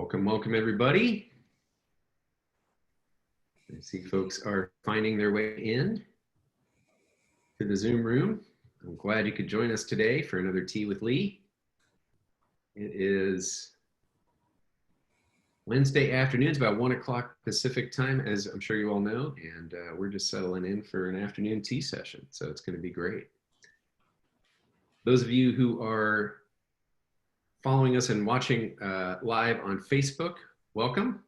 Welcome, welcome everybody. I see folks are finding their way in to the Zoom room. I'm glad you could join us today for another Tea with Lee. It is Wednesday afternoon. It's about 1 o'clock Pacific time, as I'm sure you all know, and we're just settling in for an afternoon tea session, so it's going to be great. Those of you who are following us and watching live on Facebook, welcome.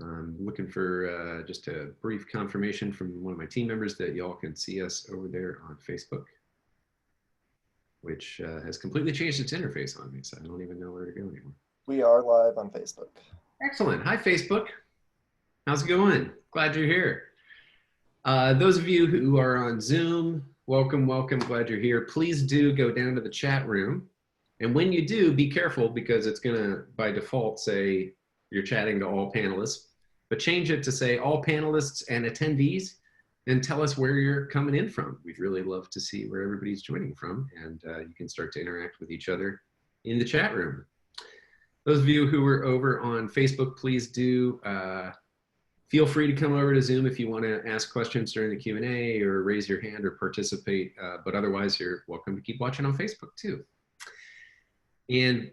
I'm looking for just a brief confirmation from one of my team members that y'all can see us over there on Facebook, which has completely changed its interface on me, so I don't even know where to go anymore. We are live on Facebook. Excellent. Hi, Facebook. How's it going? Glad you're here. Those of you who are on Zoom, welcome, welcome. Glad you're here. Please do go down to the chat room. And when you do, be careful because it's going to, by default, say you're chatting to all panelists. But change it to say all panelists and attendees and tell us where you're coming in from. We'd really love to see where everybody's joining from. And you can start to interact with each other in the chat room. Those of you who are over on Facebook, please do feel free to come over to Zoom if you want to ask questions during the Q&A or raise your hand or participate. But otherwise, you're welcome to keep watching on Facebook too. And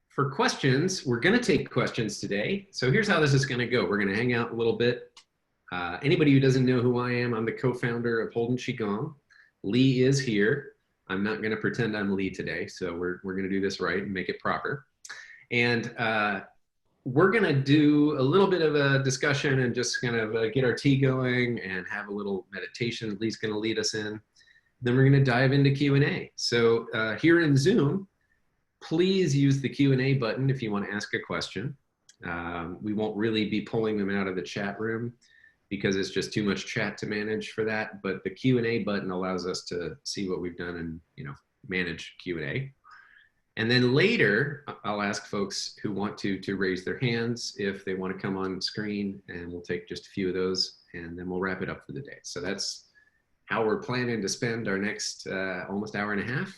for questions, we're going to take questions today. So here's how this is going to go. We're going to hang out a little bit. Anybody who doesn't know who I am, I'm the co-founder of Holden Qi Gong. Lee is here. I'm not going to pretend I'm Lee today. So we're going to do this right and make it proper. And we're going to do a little bit of a discussion and just kind of get our tea going and have a little meditation. Lee's going to lead us in. Then we're going to dive into Q&A. So here in Zoom, please use the Q&A button if you want to ask a question. We won't really be pulling them out of the chat room because it's just too much chat to manage for that. But the Q&A button allows us to see what we've done and manage Q&A. And then later, I'll ask folks who want to raise their hands if they want to come on screen, and we'll take just a few of those, and then we'll wrap it up for the day. So that's how we're planning to spend our next almost hour and a half.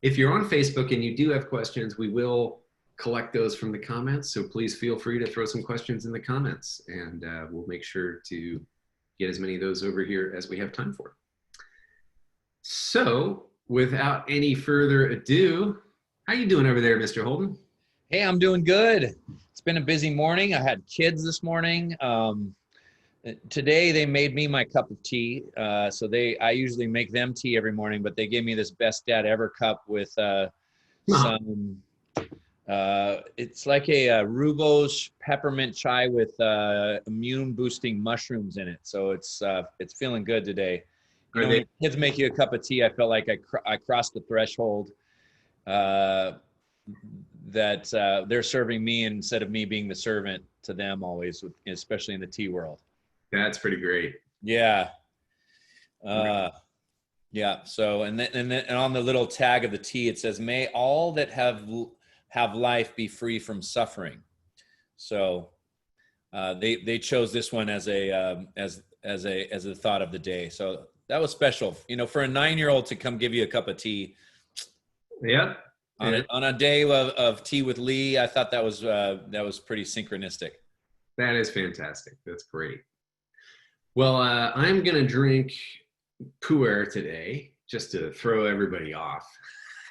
If you're on Facebook and you do have questions, we will collect those from the comments. So please feel free to throw some questions in the comments, and we'll make sure to get as many of those over here as we have time for. So without any further ado, how you doing over there, Mr. Holden? Hey, I'm doing good. It's been a busy morning. I had kids this morning. Today they made me my cup of tea. I usually make them tea every morning, but they gave me this best dad ever cup with some, it's like a rooibos peppermint chai with immune boosting mushrooms in it. So it's feeling good today. When kids make you a cup of tea, I felt like I crossed the threshold that they're serving me instead of me being the servant to them always, especially in the tea world. That's pretty great. Yeah. Yeah. So, and on the little tag of the tea, it says, "May all that have life be free from suffering." So, they chose this one as a thought of the day. So that was special, for a 9-year-old to come give you a cup of tea. Yeah. On a day of Tea with Lee, I thought that was pretty synchronistic. That is fantastic. That's great. Well, I'm going to drink pu'er today just to throw everybody off.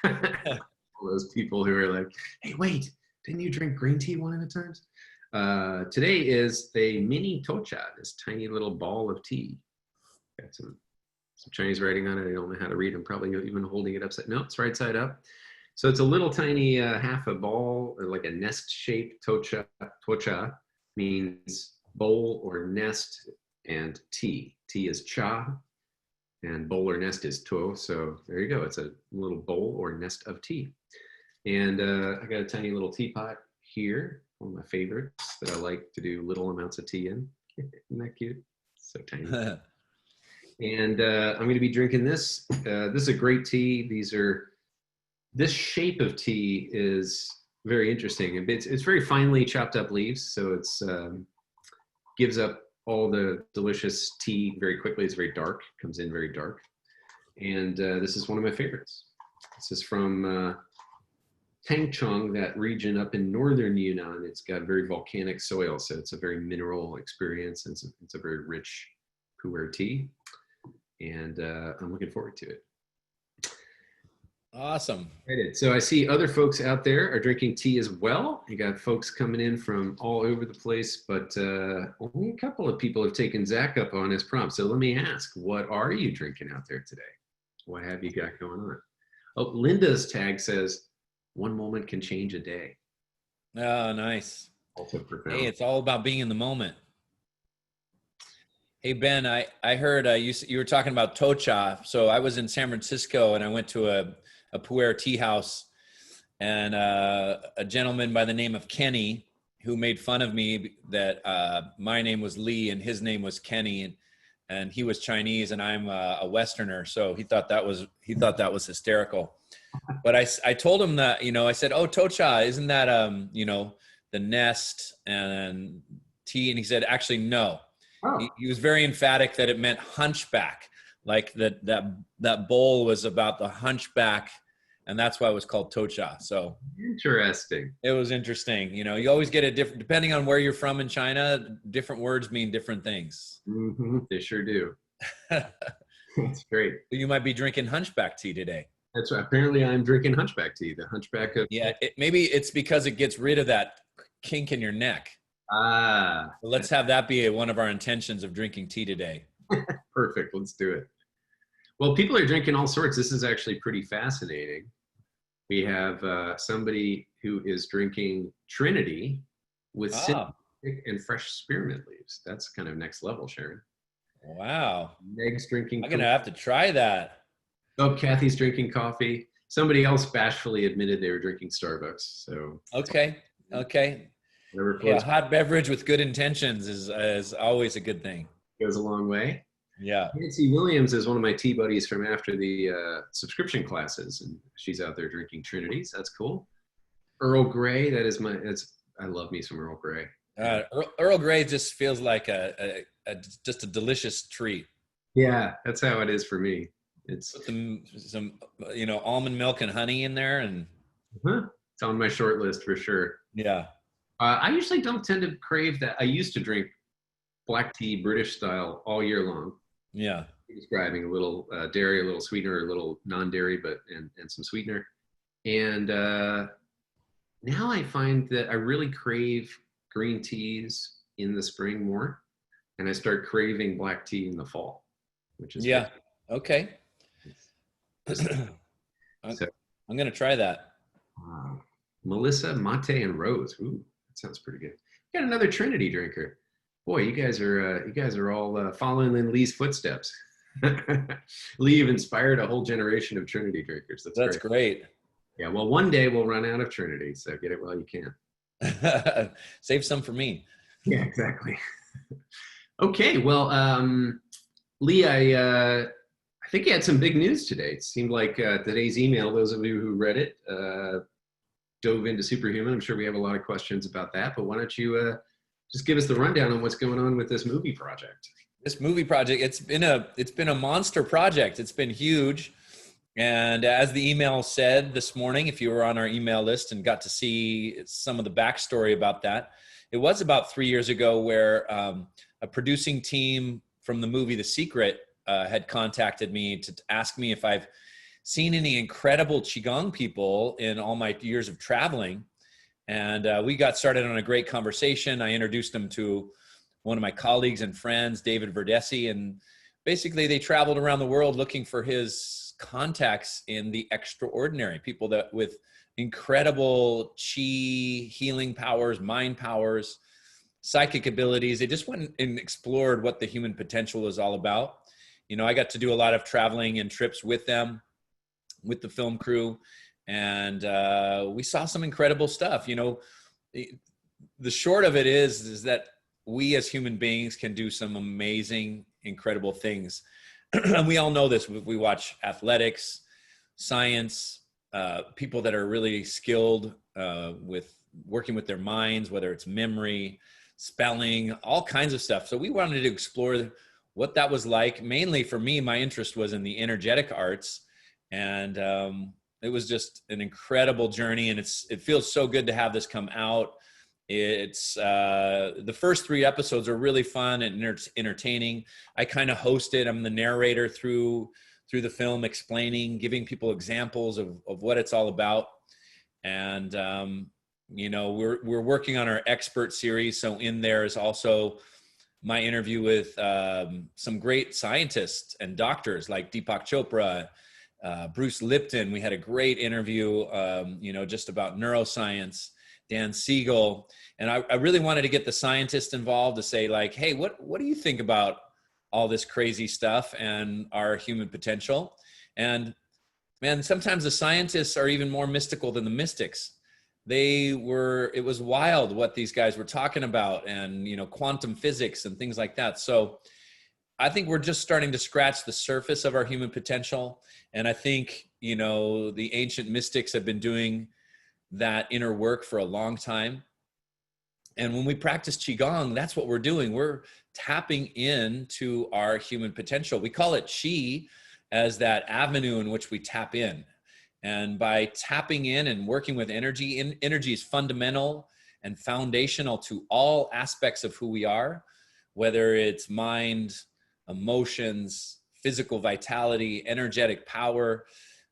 All those people who are like, hey, wait, didn't you drink green tea one of the times? Today is a mini tocha, this tiny little ball of tea. Got some Chinese writing on it. I don't know how to read. I'm probably even holding it upside. No, it's right side up. So it's a little tiny half a ball, or like a nest-shaped tocha. Tocha means bowl or nest, and tea. Tea is cha, and bowl or nest is to. So there you go. It's a little bowl or nest of tea. And I got a tiny little teapot here, one of my favorites that I like to do little amounts of tea in. Isn't that cute? So tiny. And I'm going to be drinking this. This is a great tea. This shape of tea is very interesting. It's very finely chopped up leaves, so it's gives up all the delicious tea very quickly. It's very dark, comes in very dark. And this is one of my favorites. This is from Tangchong, that region up in northern Yunnan, it's got very volcanic soil, so it's a very mineral experience, and it's a very rich pu'er tea, and I'm looking forward to it. Awesome. So I see other folks out there are drinking tea as well. You got folks coming in from all over the place, but only a couple of people have taken Zach up on his prompt. So let me ask, what are you drinking out there today? What have you got going on? Oh, Linda's tag says, one moment can change a day. Oh, nice. Also profound. Hey, it's all about being in the moment. Hey, Ben, I heard you were talking about tocha. So I was in San Francisco and I went to a pu'er tea house, and a gentleman by the name of Kenny, who made fun of me that my name was Lee and his name was Kenny, and he was Chinese and I'm a Westerner. So he thought that was hysterical. But I told him that, I said, oh, tocha, isn't that, the nest and tea? And he said, actually, no. Oh. He was very emphatic that it meant hunchback, like that bowl was about the hunchback, and that's why it was called tocha. So interesting. It was interesting. You always get a different, depending on where you're from in China, different words mean different things. Mm-hmm. They sure do. That's great. You might be drinking hunchback tea today. That's right. Apparently I'm drinking hunchback tea, the hunchback of... Yeah, maybe it's because it gets rid of that kink in your neck. Ah. So let's have that be one of our intentions of drinking tea today. Perfect. Let's do it. Well, people are drinking all sorts. This is actually pretty fascinating. We have somebody who is drinking Trinity with cinnamon and fresh spearmint leaves. That's kind of next level, Sharon. Wow. Meg's drinking... I'm going to have to try that. Oh, Kathy's drinking coffee. Somebody else bashfully admitted they were drinking Starbucks. So okay. Yeah, hot beverage with good intentions is always a good thing. Goes a long way. Yeah. Nancy Williams is one of my tea buddies from after the subscription classes, and she's out there drinking Trinities. That's cool. Earl Grey, I love me some Earl Grey. Earl Grey just feels like just a delicious treat. Yeah, that's how it is for me. It's some almond milk and honey in there, and it's on my short list for sure. Yeah. I usually don't tend to crave that. I used to drink black tea British style all year long. Yeah. Describing a little dairy, a little sweetener, a little non-dairy, and some sweetener. And now I find that I really crave green teas in the spring more, and I start craving black tea in the fall, which is good. Okay. I'm going to try that. Melissa, Mate, and Rose. Ooh, that sounds pretty good. Got another Trinity drinker. Boy, you guys are all following in Lee's footsteps. Lee have inspired a whole generation of Trinity drinkers. That's great. Yeah, well, one day we'll run out of Trinity, so get it while you can. Save some for me. Yeah, exactly. Okay, well, Lee, I think you had some big news today. It seemed like today's email, those of you who read it, dove into Superhuman. I'm sure we have a lot of questions about that, but why don't you just give us the rundown on what's going on with this movie project? This movie project, it's been a monster project. It's been huge. And as the email said this morning, if you were on our email list and got to see some of the backstory about that, it was about 3 years ago where a producing team from the movie The Secret had contacted me to ask me if I've seen any incredible Qigong people in all my years of traveling. And we got started on a great conversation. I introduced them to one of my colleagues and friends, David Verdesi, and basically they traveled around the world looking for his contacts in the extraordinary, people that with incredible Qi healing powers, mind powers, psychic abilities. They just went and explored what the human potential is all about. I got to do a lot of traveling and trips with them, with the film crew, and we saw some incredible stuff. The short of it is that we as human beings can do some amazing, incredible things. And we all know this. We watch athletics, science, people that are really skilled with working with their minds, whether it's memory, spelling, all kinds of stuff. So we wanted to explore what that was like. Mainly for me, my interest was in the energetic arts. And it was just an incredible journey, and it feels so good to have this come out. It's the first 3 episodes are really fun and entertaining. I kind of host it. I'm the narrator through the film, explaining, giving people examples of what it's all about. And you know, we're working on our expert series. So in there is also my interview with some great scientists and doctors like Deepak Chopra, Bruce Lipton. We had a great interview, you know, just about neuroscience, Dan Siegel. And I really wanted to get the scientists involved to say, like, hey, what do you think about all this crazy stuff and our human potential? And man, sometimes the scientists are even more mystical than the mystics. It was wild what these guys were talking about, and, you know, quantum physics and things like that. So I think we're just starting to scratch the surface of our human potential. And I think, you know, the ancient mystics have been doing that inner work for a long time. And when we practice Qigong, that's what we're doing. We're tapping into our human potential. We call it Qi as that avenue in which we tap in. And by tapping in and working with energy, energy is fundamental and foundational to all aspects of who we are, whether it's mind, emotions, physical vitality, energetic power.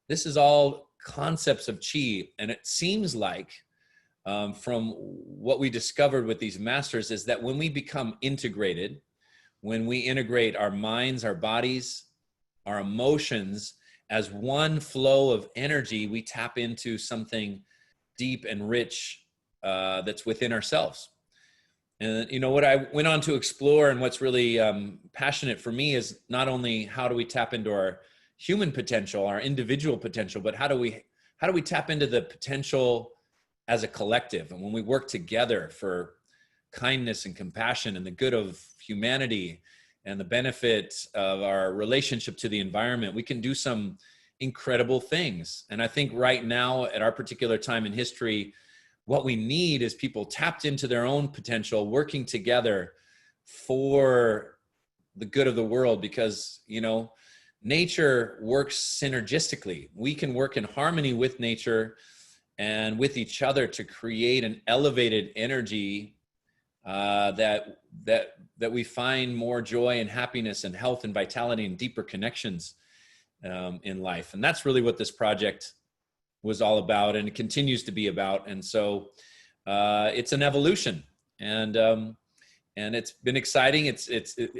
This is all concepts of Qi. And it seems like, from what we discovered with these masters, is that when we become integrated, when we integrate our minds, our bodies, our emotions as one flow of energy, we tap into something deep and rich that's within ourselves. And, you know, what I went on to explore and what's really passionate for me is not only how do we tap into our human potential, our individual potential, but how do we tap into the potential as a collective? And when we work together for kindness and compassion and the good of humanity and the benefit of our relationship to the environment, we can do some incredible things. And I think right now, at our particular time in history, what we need is people tapped into their own potential, working together for the good of the world, because, you know, nature works synergistically. We can work in harmony with nature and with each other to create an elevated energy that we find more joy and happiness and health and vitality and deeper connections in life. And that's really what this project was all about, and it continues to be about. And so it's an evolution, and it's been exciting.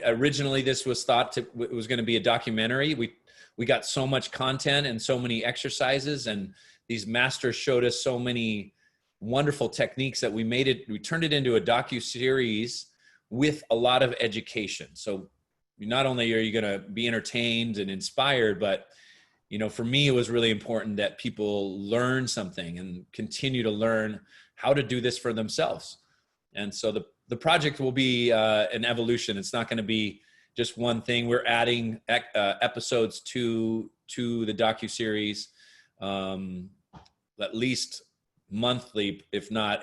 Originally this was thought it was going to be a documentary. We got so much content and so many exercises, and these masters showed us so many wonderful techniques that we turned it into a docu-series with a lot of education. So not only are you going to be entertained and inspired, but, you know, for me, it was really important that people learn something and continue to learn how to do this for themselves. And so the project will be an evolution. It's not going to be just one thing. We're adding episodes to the docu-series, at least monthly, if not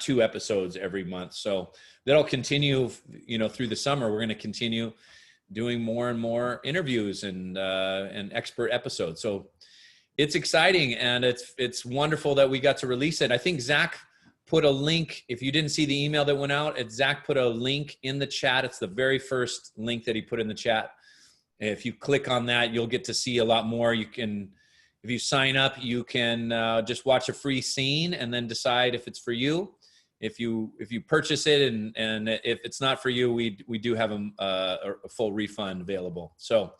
2 episodes every month. So that'll continue, you know, through the summer. We're going to continue doing more and more interviews and expert episodes. So it's exciting, and it's wonderful that we got to release it. I think Zach put a link. If you didn't see the email that went out, Zach put a link in the chat. It's the very first link that he put in the chat. If you click on that, you'll get to see a lot more. You can, if you sign up, you can just watch a free scene and then decide if it's for you. If you purchase it and if it's not for you, we do have a full refund available. So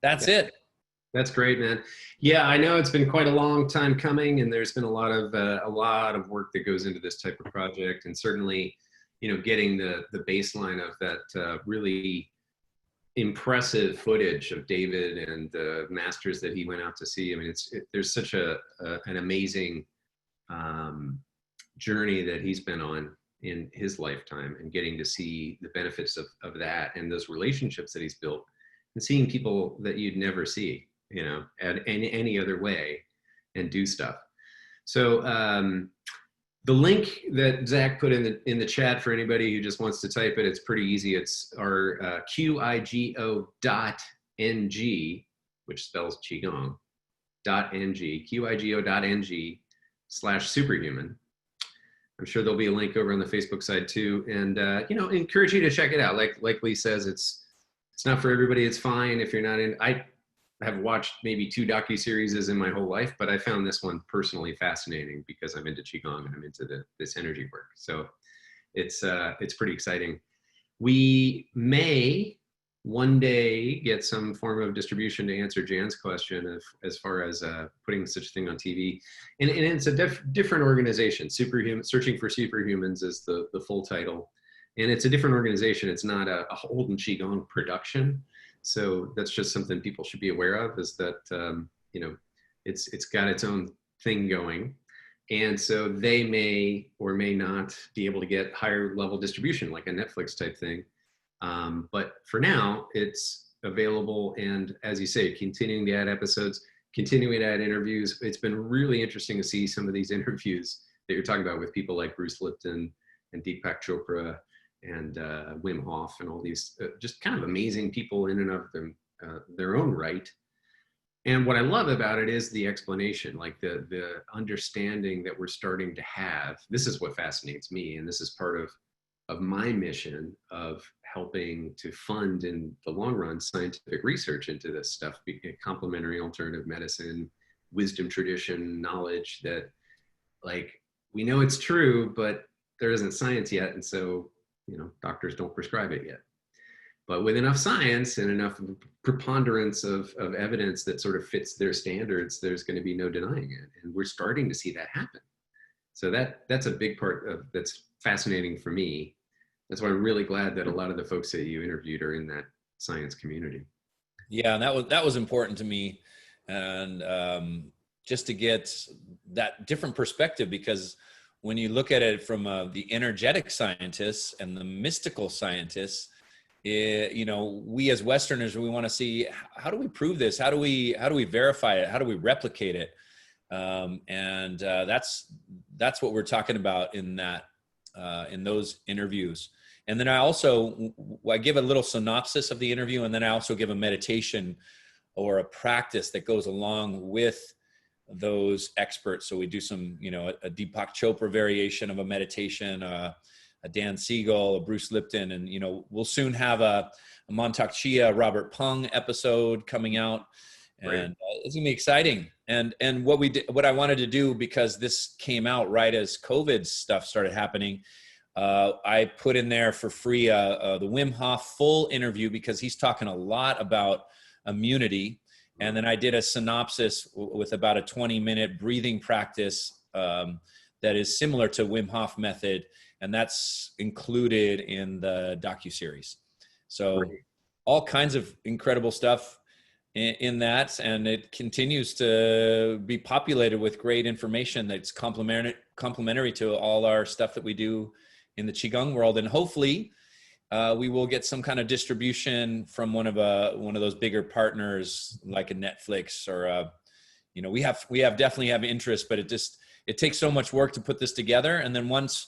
that's it. That's great, man. Yeah, I know it's been quite a long time coming, and there's been a lot of work that goes into this type of project, and certainly, you know, getting the baseline of that really impressive footage of David and the masters that he went out to see. I mean, there's such an amazing journey that he's been on in his lifetime, and getting to see the benefits of that and those relationships that he's built, and seeing people that you'd never see, you know, at any other way, and do stuff. So the link that Zach put in the chat for anybody who just wants to type it, it's pretty easy. It's our qigo.ng, which spells Qigong, qigo.ng/superhuman. I'm sure there'll be a link over on the Facebook side too. And, encourage you to check it out. Like Lee says, it's not for everybody. It's fine if you're not in. I have watched maybe 2 docuseries in my whole life, but I found this one personally fascinating because I'm into Qigong and I'm into this energy work. So it's pretty exciting. We may one day get some form of distribution to answer Jan's question as far as putting such a thing on TV. And it's a different organization. Searching for Superhumans is the full title. And it's a different organization. It's not a Holden Qi Gong production. So that's just something people should be aware of, is that, it's got its own thing going. And so they may or may not be able to get higher level distribution, like a Netflix type thing. But for now, it's available. And as you say, continuing to add episodes, continuing to add interviews. It's been really interesting to see some of these interviews that you're talking about with people like Bruce Lipton and Deepak Chopra and Wim Hof and all these just kind of amazing people in and of them, their own right. And what I love about it is the explanation, like the understanding that we're starting to have. This is what fascinates me, and this is part of my mission of helping to fund in the long run scientific research into this stuff, complementary alternative medicine, wisdom tradition, knowledge that, like, we know it's true, but there isn't science yet, and so doctors don't prescribe it yet. But with enough science and enough preponderance of evidence that sort of fits their standards, there's going to be no denying it. And we're starting to see that happen. So that's a big part of that's fascinating for me. That's why I'm really glad that a lot of the folks that you interviewed are in that science community. Yeah, and that was important to me, and just to get that different perspective, because when you look at it from the energetic scientists and the mystical scientists, we as Westerners, we want to see, how do we prove this? How do we verify it? How do we replicate it? And that's what we're talking about in those interviews. And then I give a little synopsis of the interview, and then I also give a meditation or a practice that goes along with those experts. So we do some, a Deepak Chopra variation of a meditation, a Dan Siegel, a Bruce Lipton, and we'll soon have a Mantak Chia, Robert Pung episode coming out, and it's gonna be exciting. And what I wanted to do, because this came out right as COVID stuff started happening, I put in there for free the Wim Hof full interview, because he's talking a lot about immunity. And then I did a synopsis with about a 20-minute breathing practice that is similar to Wim Hof method. And that's included in the docuseries. So all kinds of incredible stuff in that. And it continues to be populated with great information that's complementary to all our stuff that we do in the Qigong world. And hopefully we will get some kind of distribution from one of those bigger partners, like a Netflix, or we definitely have interest, but it takes so much work to put this together. And then once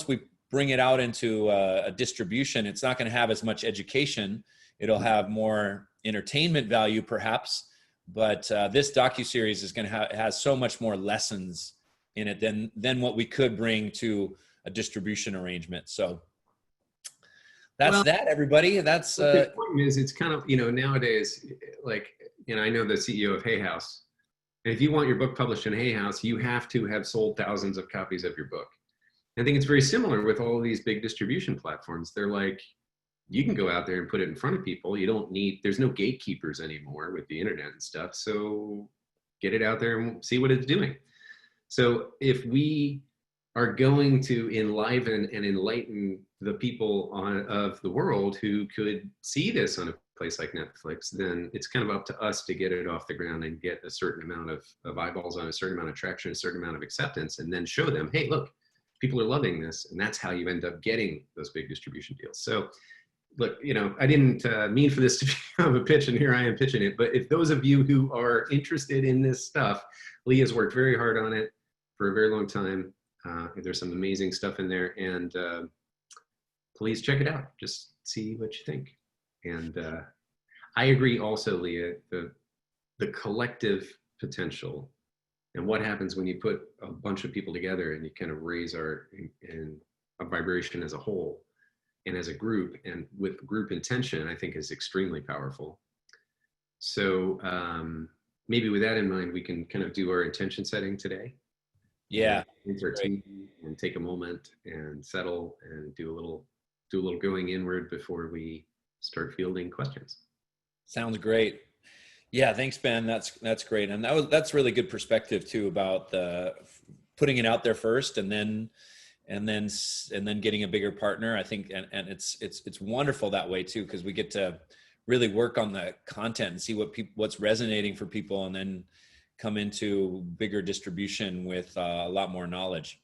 we bring it out into a distribution, it's not going to have as much education. It'll have more entertainment value, perhaps. But this docuseries has so much more lessons in it than what we could bring to a distribution arrangement. So that's that, everybody. That's the point is, it's kind of, nowadays, like, I know the CEO of Hay House, and if you want your book published in Hay House, you have to have sold thousands of copies of your book. I think it's very similar with all of these big distribution platforms. They're like, you can go out there and put it in front of people. There's no gatekeepers anymore with the internet and stuff. So get it out there and see what it's doing. So if we are going to enliven and enlighten the people of the world who could see this on a place like Netflix, then it's kind of up to us to get it off the ground and get a certain amount of eyeballs on a certain amount of traction, a certain amount of acceptance, and then show them, hey, look, people are loving this. And that's how you end up getting those big distribution deals. So look, I didn't mean for this to become a pitch, and here I am pitching it. But if those of you who are interested in this stuff, Lee has worked very hard on it for a very long time. There's some amazing stuff in there, and please check it out. Just see what you think. And I agree also, Leah, the collective potential, and what happens when you put a bunch of people together and you kind of raise our in a vibration as a whole and as a group, and with group intention, I think is extremely powerful. So maybe with that in mind, we can kind of do our intention setting today. Yeah. Into our tea and take a moment and settle and do a little going inward before we start fielding questions. Sounds great. Yeah, thanks, Ben. That's great, and that's really good perspective too about the putting it out there first, and then getting a bigger partner. I think, and it's wonderful that way too, because we get to really work on the content and see what's resonating for people, and then come into bigger distribution with a lot more knowledge.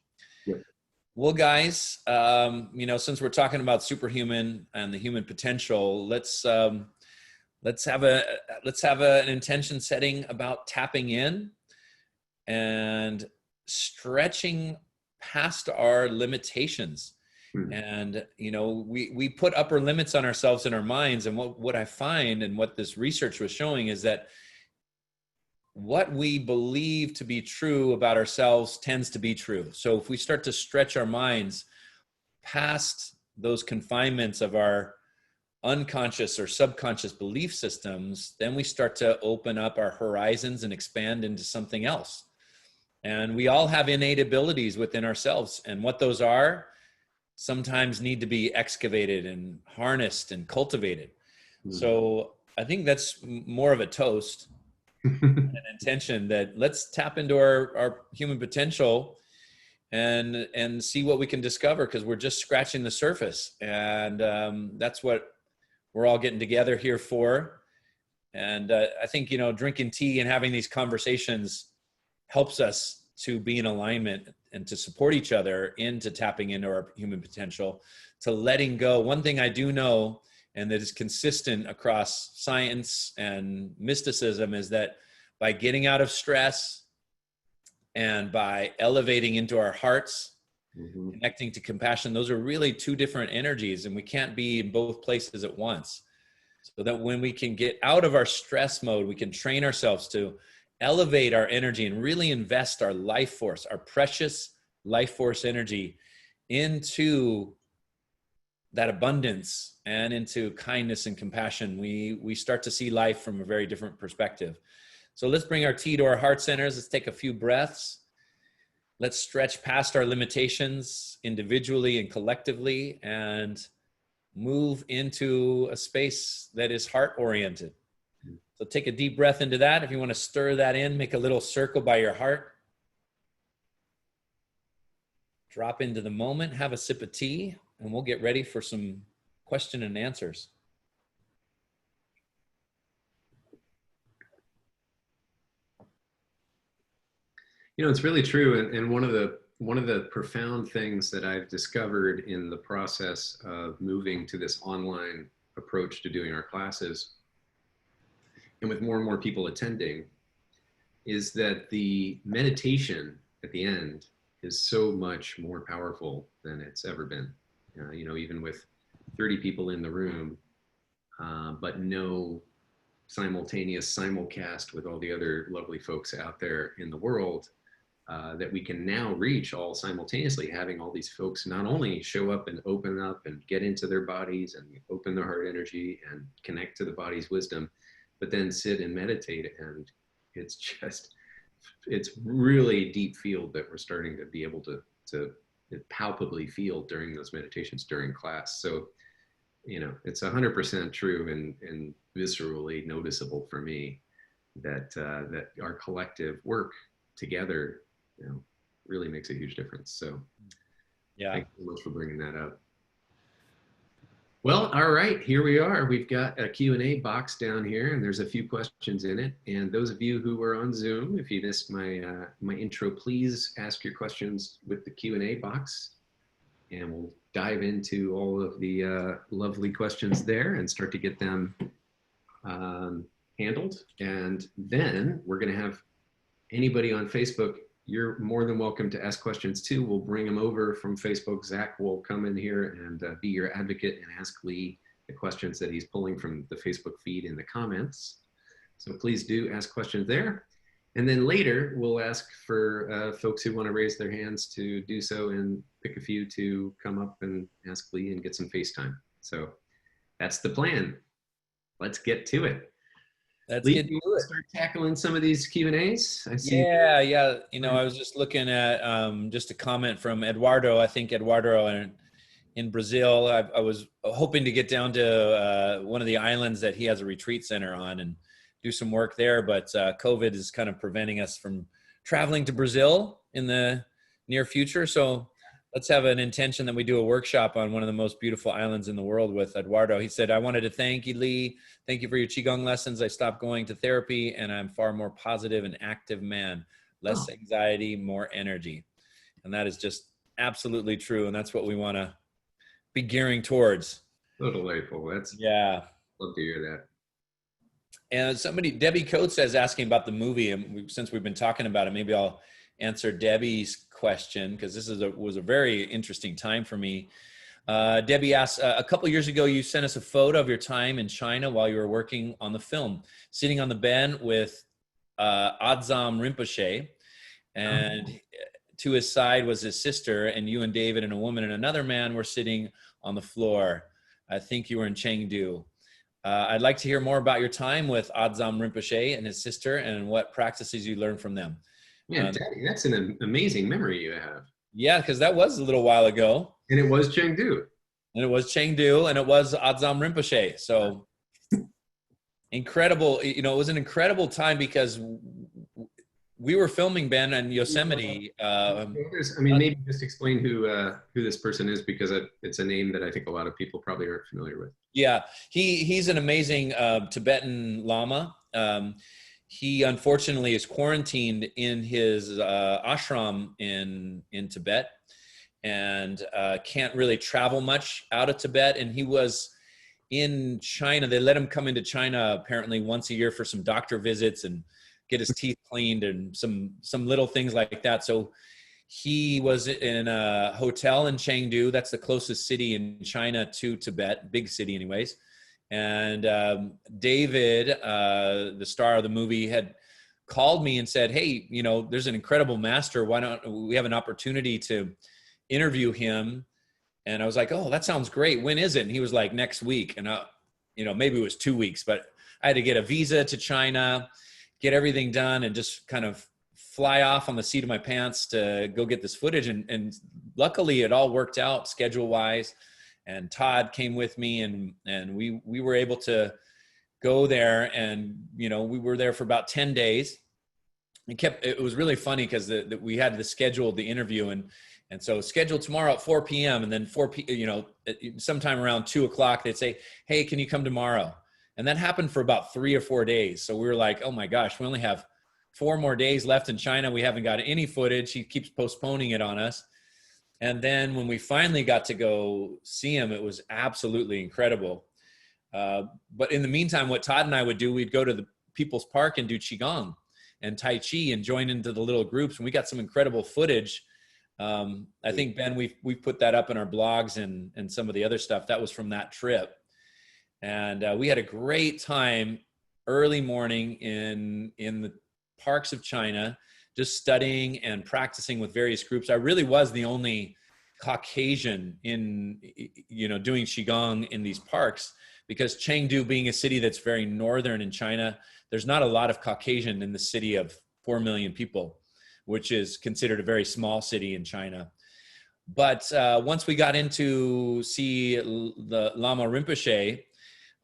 Yep. Well, guys, since we're talking about superhuman and the human potential, let's have an intention setting about tapping in and stretching past our limitations. And, we put upper limits on ourselves in our minds. And what I find, and what this research was showing, is that what we believe to be true about ourselves tends to be true. So if we start to stretch our minds past those confinements of our unconscious or subconscious belief systems, then we start to open up our horizons and expand into something else. And we all have innate abilities within ourselves, and what those are sometimes need to be excavated and harnessed and cultivated. So I think that's more of a toast, an intention, that let's tap into our human potential and see what we can discover, because we're just scratching the surface. And that's what we're all getting together here for. And I think, drinking tea and having these conversations helps us to be in alignment and to support each other into tapping into our human potential, to letting go. One thing I do know, and that is consistent across science and mysticism, is that by getting out of stress and by elevating into our hearts, connecting to compassion, those are really two different energies, and we can't be in both places at once. So that when we can get out of our stress mode, we can train ourselves to elevate our energy and really invest our life force, our precious life force energy, into that abundance and into kindness and compassion. We start to see life from a very different perspective. So let's bring our tea to our heart centers. Let's take a few breaths. Let's stretch past our limitations individually and collectively, and move into a space that is heart-oriented. So take a deep breath into that. If you want to stir that in, make a little circle by your heart. Drop into the moment, have a sip of tea, and we'll get ready for some question and answers. It's really true. And one of the profound things that I've discovered in the process of moving to this online approach to doing our classes, and with more and more people attending, is that the meditation at the end is so much more powerful than it's ever been. Even with 30 people in the room, but no simultaneous simulcast with all the other lovely folks out there in the world, that we can now reach all simultaneously, having all these folks not only show up and open up and get into their bodies and open their heart energy and connect to the body's wisdom, but then sit and meditate. And it's really deep field that we're starting to be able to palpably feel during those meditations during class. So, it's 100% true and viscerally noticeable for me that our collective work together, really makes a huge difference. So yeah, thank you so much for bringing that up. Well, all right, here we are. We've got a Q&A box down here, and there's a few questions in it. And those of you who are on Zoom, if you missed my intro, please ask your questions with the Q&A box, and we'll dive into all of the lovely questions there and start to get them handled. And then we're going to have anybody on Facebook, you're more than welcome to ask questions too. We'll bring them over from Facebook. Zach will come in here and be your advocate and ask Lee the questions that he's pulling from the Facebook feed in the comments. So please do ask questions there. And then later, we'll ask for folks who want to raise their hands to do so and pick a few to come up and ask Lee and get some FaceTime. So that's the plan. Let's get to it. Let's Lee, get you to want it. to start tackling some of these Q&As? I see. Yeah. You know, I was just looking at just a comment from Eduardo. I think Eduardo in Brazil. I was hoping to get down to one of the islands that he has a retreat center on and do some work there, but COVID is kind of preventing us from traveling to Brazil in the near future. So let's have an intention that we do a workshop on one of the most beautiful islands in the world with Eduardo. He said, I wanted to thank you, Lee. Thank you for your Qigong lessons. I stopped going to therapy and I'm far more positive and active man, less anxiety, more energy. And that is just absolutely true. And that's what we want to be gearing towards. So delightful. That's, yeah. Love to hear that. And Debbie Coates is asking about the movie, and since we've been talking about it, maybe I'll answer Debbie's question because this was a very interesting time for me. Debbie asked, a couple years ago, you sent us a photo of your time in China while you were working on the film, sitting on the bench with Adzam Rinpoche, and to his side was his sister, and you and David and a woman and another man were sitting on the floor. I think you were in Chengdu. I'd like to hear more about your time with Adzam Rinpoche and his sister and what practices you learned from them. Man, Daddy, that's an amazing memory you have. Yeah, because that was a little while ago. And it was Chengdu. And it was Chengdu, and it was Adzam Rinpoche. So incredible. You know, it was an incredible time because we were filming, Ben, in Yosemite. I mean, maybe just explain who this person is, because it's a name that I think a lot of people probably aren't familiar with. Yeah, he's an amazing Tibetan Lama. He unfortunately is quarantined in his ashram in Tibet and can't really travel much out of Tibet. And he was in China. They let him come into China apparently once a year for some doctor visits and get his teeth cleaned and some little things like that. So he was in a hotel in Chengdu. That's the closest city in China to Tibet, big city anyways. And David, the star of the movie, had called me and said, hey, you know, there's an incredible master. Why don't we have an opportunity to interview him? And I was like, oh, that sounds great. When is it? And he was like, next week. And you know, maybe it was 2 weeks, but I had to get a visa to China, get everything done, and just kind of fly off on the seat of my pants to go get this footage. And luckily it all worked out schedule wise. And Todd came with me, and we were able to go there. And, you know, we were there for about 10 days. It was really funny because we had the schedule, the interview, and so scheduled tomorrow at 4 p.m. And then you know, sometime around 2 o'clock, they'd say, hey, can you come tomorrow? And that happened for about 3 or 4 days. So we were like, oh my gosh, we only have 4 more days left in China. We haven't got any footage. He keeps postponing it on us. And then when we finally got to go see him, it was absolutely incredible. But in the meantime, what Todd and I would do, we'd go to the People's Park and do Qigong and Tai Chi and join into the little groups. And we got some incredible footage. I think, Ben, we've put that up in our blogs and some of the other stuff. That was from that trip. And we had a great time early morning in the parks of China, just studying and practicing with various groups. I really was the only Caucasian in, you know, doing Qigong in these parks, because Chengdu being a city that's very northern in China, there's not a lot of Caucasian in the city of 4 million people, which is considered a very small city in China. But once we got into see the Lama Rinpoche,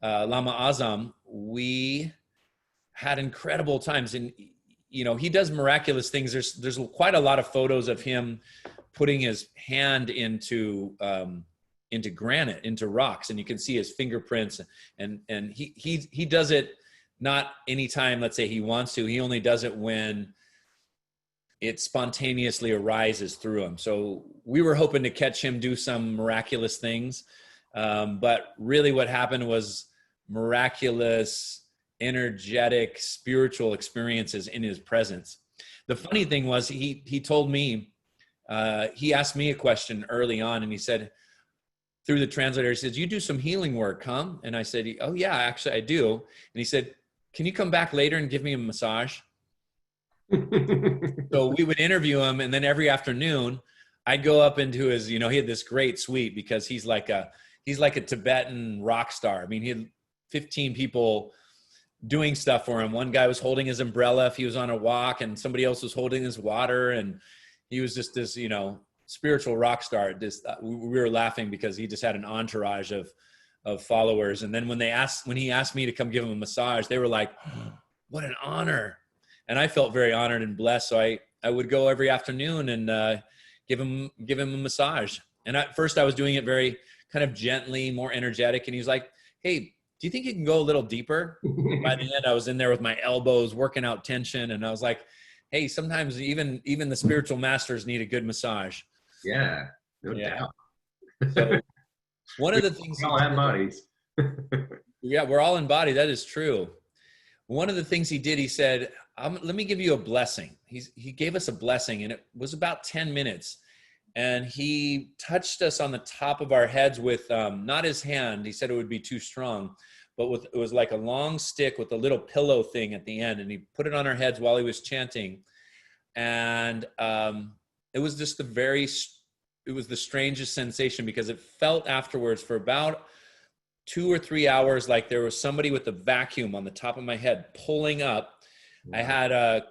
Lama Azam, we had incredible times. And, you know, he does miraculous things. There's quite a lot of photos of him putting his hand into granite, into rocks, and you can see his fingerprints. And he does it not anytime, let's say, he wants to. He only does it when it spontaneously arises through him. So we were hoping to catch him do some miraculous things. But really what happened was miraculous, energetic, spiritual experiences in his presence. The funny thing was he told me, he asked me a question early on, and he said, through the translator, he says, you do some healing work, huh? And I said, oh yeah, actually I do. And he said, can you come back later and give me a massage? So we would interview him, and then every afternoon I'd go up into his, he had this great suite because he's like a Tibetan rock star. I mean, he had 15 people doing stuff for him. One guy was holding his umbrella if he was on a walk, and somebody else was holding his water, and he was just this, spiritual rock star. Just we were laughing because he just had an entourage of followers. And then when he asked me to come give him a massage, they were like, oh, "What an honor!" And I felt very honored and blessed. So I would go every afternoon and give him a massage. And at first I was doing it very kind of gently, more energetic. And he's like, "Hey, do you think you can go a little deeper?" By the end, I was in there with my elbows working out tension. And I was like, "Hey, sometimes even the spiritual masters need a good massage." Yeah, no doubt. So one of the things— we all have bodies. Yeah, we're all in body. That is true. One of the things he did, he said, "Let me give you a blessing." He gave us a blessing, and it was about 10 minutes. And he touched us on the top of our heads with not his hand. He said it would be too strong, but it was like a long stick with a little pillow thing at the end. And he put it on our heads while he was chanting. And it was just it was the strangest sensation, because it felt afterwards for about 2 or 3 hours like there was somebody with a vacuum on the top of my head pulling up. Wow. I had a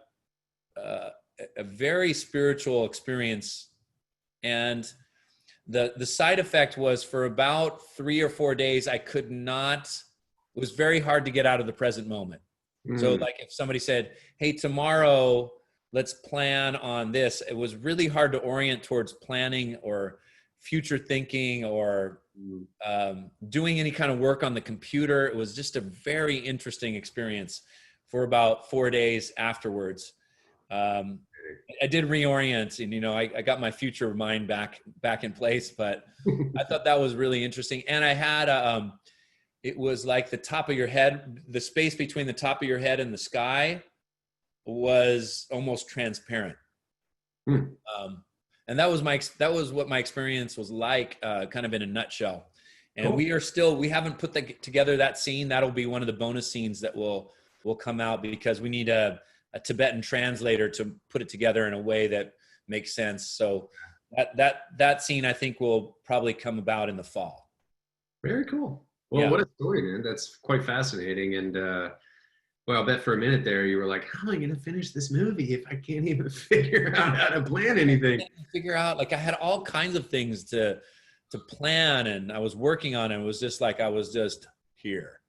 very spiritual experience. And the side effect was for about 3 or 4 days, it was very hard to get out of the present moment. So like if somebody said, "Hey, tomorrow, let's plan on this," it was really hard to orient towards planning or future thinking or doing any kind of work on the computer. It was just a very interesting experience for about 4 days afterwards. I did reorient, and I got my future mind back in place, but I thought that was really interesting. And I had it was like the top of your head, the space between the top of your head and the sky was almost transparent. And that was what my experience was like, kind of in a nutshell. And cool. We haven't put together that scene. That'll be one of the bonus scenes that will come out, because we need a Tibetan translator to put it together in a way that makes sense. So that scene, I think, will probably come about in the fall. Very cool. Well, yeah. What a story, man. That's quite fascinating. And well, I'll bet for a minute there you were like, "How am I going to finish this movie if I can't even figure out how to plan anything?" I had all kinds of things to plan, and I was working on it. It was just like I was just here.